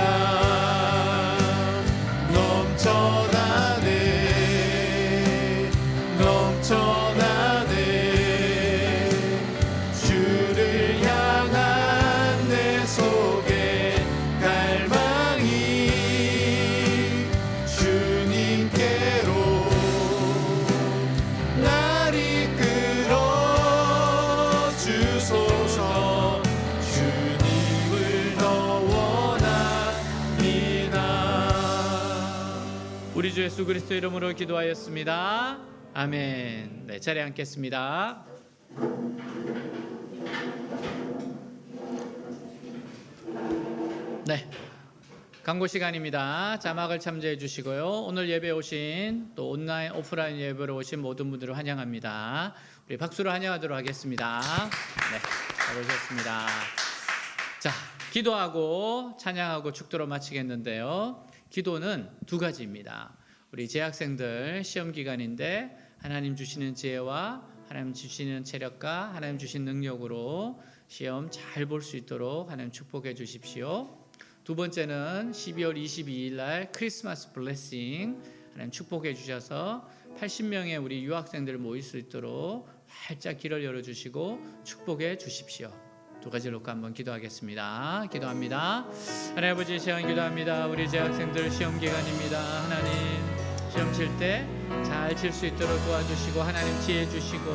주 예수 그리스도 이름으로 기도하였습니다. 아멘. 네, 자리에 앉겠습니다. 네, 광고 시간입니다. 자막을 참조해 주시고요. 오늘 예배 오신 또 온라인 오프라인 예배로 오신 모든 분들을 환영합니다. 우리 박수로 환영하도록 하겠습니다. 네, 잘 오셨습니다. 자, 기도하고 찬양하고 축도로 마치겠는데요. 기도는 두 가지입니다. 우리 재학생들 시험 기간인데 하나님 주시는 지혜와 하나님 주시는 체력과 하나님 주신 능력으로 시험 잘 볼 수 있도록 하나님 축복해 주십시오. 두 번째는 12월 22일 날 크리스마스 블레싱 하나님 축복해 주셔서 80명의 우리 유학생들 모일 수 있도록 활짝 길을 열어주시고 축복해 주십시오. 두 가지 놓고 한번 기도하겠습니다. 기도합니다. 하나님 아버지, 시험 기도합니다. 우리 재학생들 시험 기간입니다. 하나님 시험 칠 때 잘 칠 수 있도록 도와주시고 하나님 지혜 주시고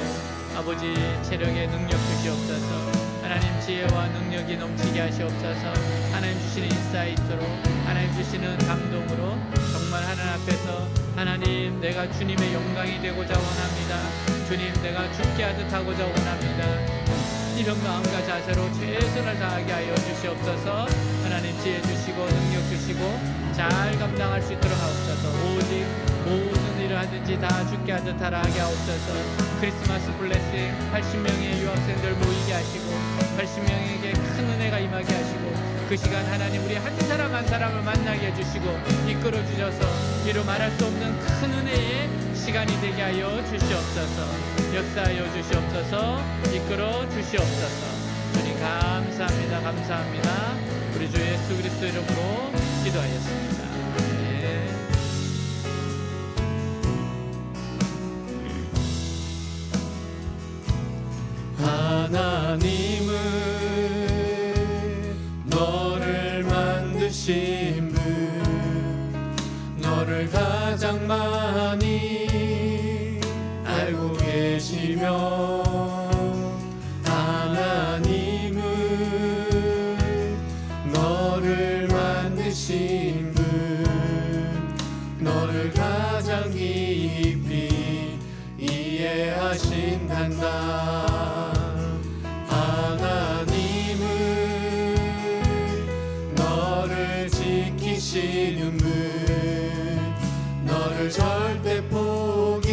아버지 체력의 능력 주시옵소서. 하나님 지혜와 능력이 넘치게 하시옵소서. 하나님 주시는 인사이트로 하나님 주시는 감동으로 정말 하나님 앞에서 하나님 내가 주님의 영광이 되고자 원합니다. 주님 내가 죽게 하듯 하고자 원합니다. 이런 마음과 자세로 최선을 다하게 하여 주시옵소서. 하나님 지혜 주시고 능력 주시고 잘 감당할 수 있도록 하옵소서. 오직 모든 일을 하든지 다 죽게 하듯 하라 하게 하옵소서. 크리스마스 블레싱 80명의 유학생들 모이게 하시고 80명에게 큰 은혜가 임하게 하시고 그 시간 하나님 우리 한 사람 한 사람을 만나게 해주시고 이끌어 주셔서 이루 말할 수 없는 큰 은혜의 시간이 되게 하여 주시옵소서. 역사하여 주시옵소서. 이끌어 주시옵소서. 주님 감사합니다. 감사합니다. 우리 주 예수 그리스도 이름으로 기도하였습니다. 네. 하나님은 너를 만드신 분, 너를 가장 많이 알고 계시며 하나님은 너를 만드신 분, 너를 가장 깊이 이해하신단다. 하나님은 너를 지키시는 분, 너를 절대 포기하지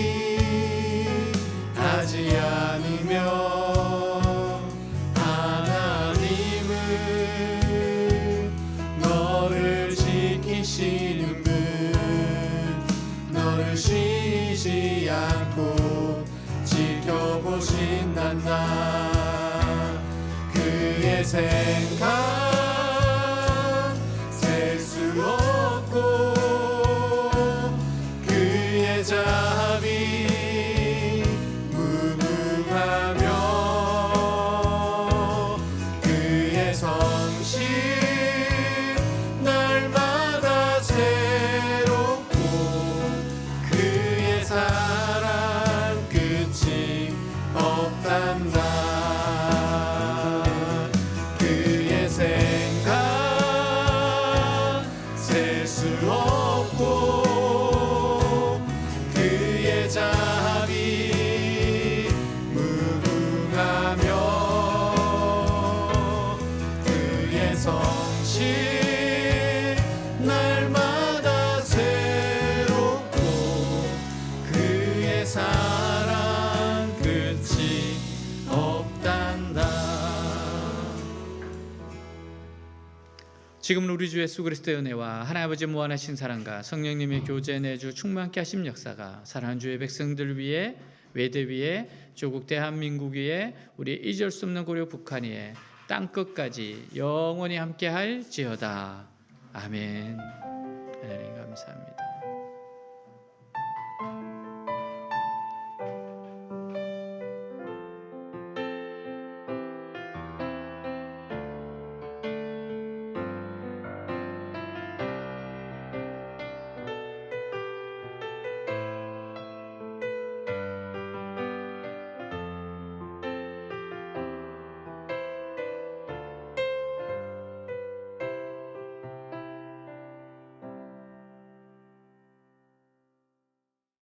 않으며 하나님은 너를 지키시는 분, 너를 쉬지 않고 지켜보신단다. 그의 생각 셀 수 없고 그의 자비 무궁하며 그의 성실 날마다 새롭고 그의 사랑 끝이 없단다. 그의 생각 셀 수 없고 그의 자비 무궁하며 그의 성실 날마다 새롭고 그의 사랑 끝이 없단다. 지금은 우리 주 예수 그리스도의 은혜와 하나님 아버지 무한하신 사랑과 성령님의 교제 내주 충만케 하심 역사가 사랑하는 주의 백성들 위해 외대 위에 조국 대한민국 위에 우리 잊을 수 없는 고려 북한 위에 땅끝까지 영원히 함께할지어다. 아멘. 하나님 감사합니다.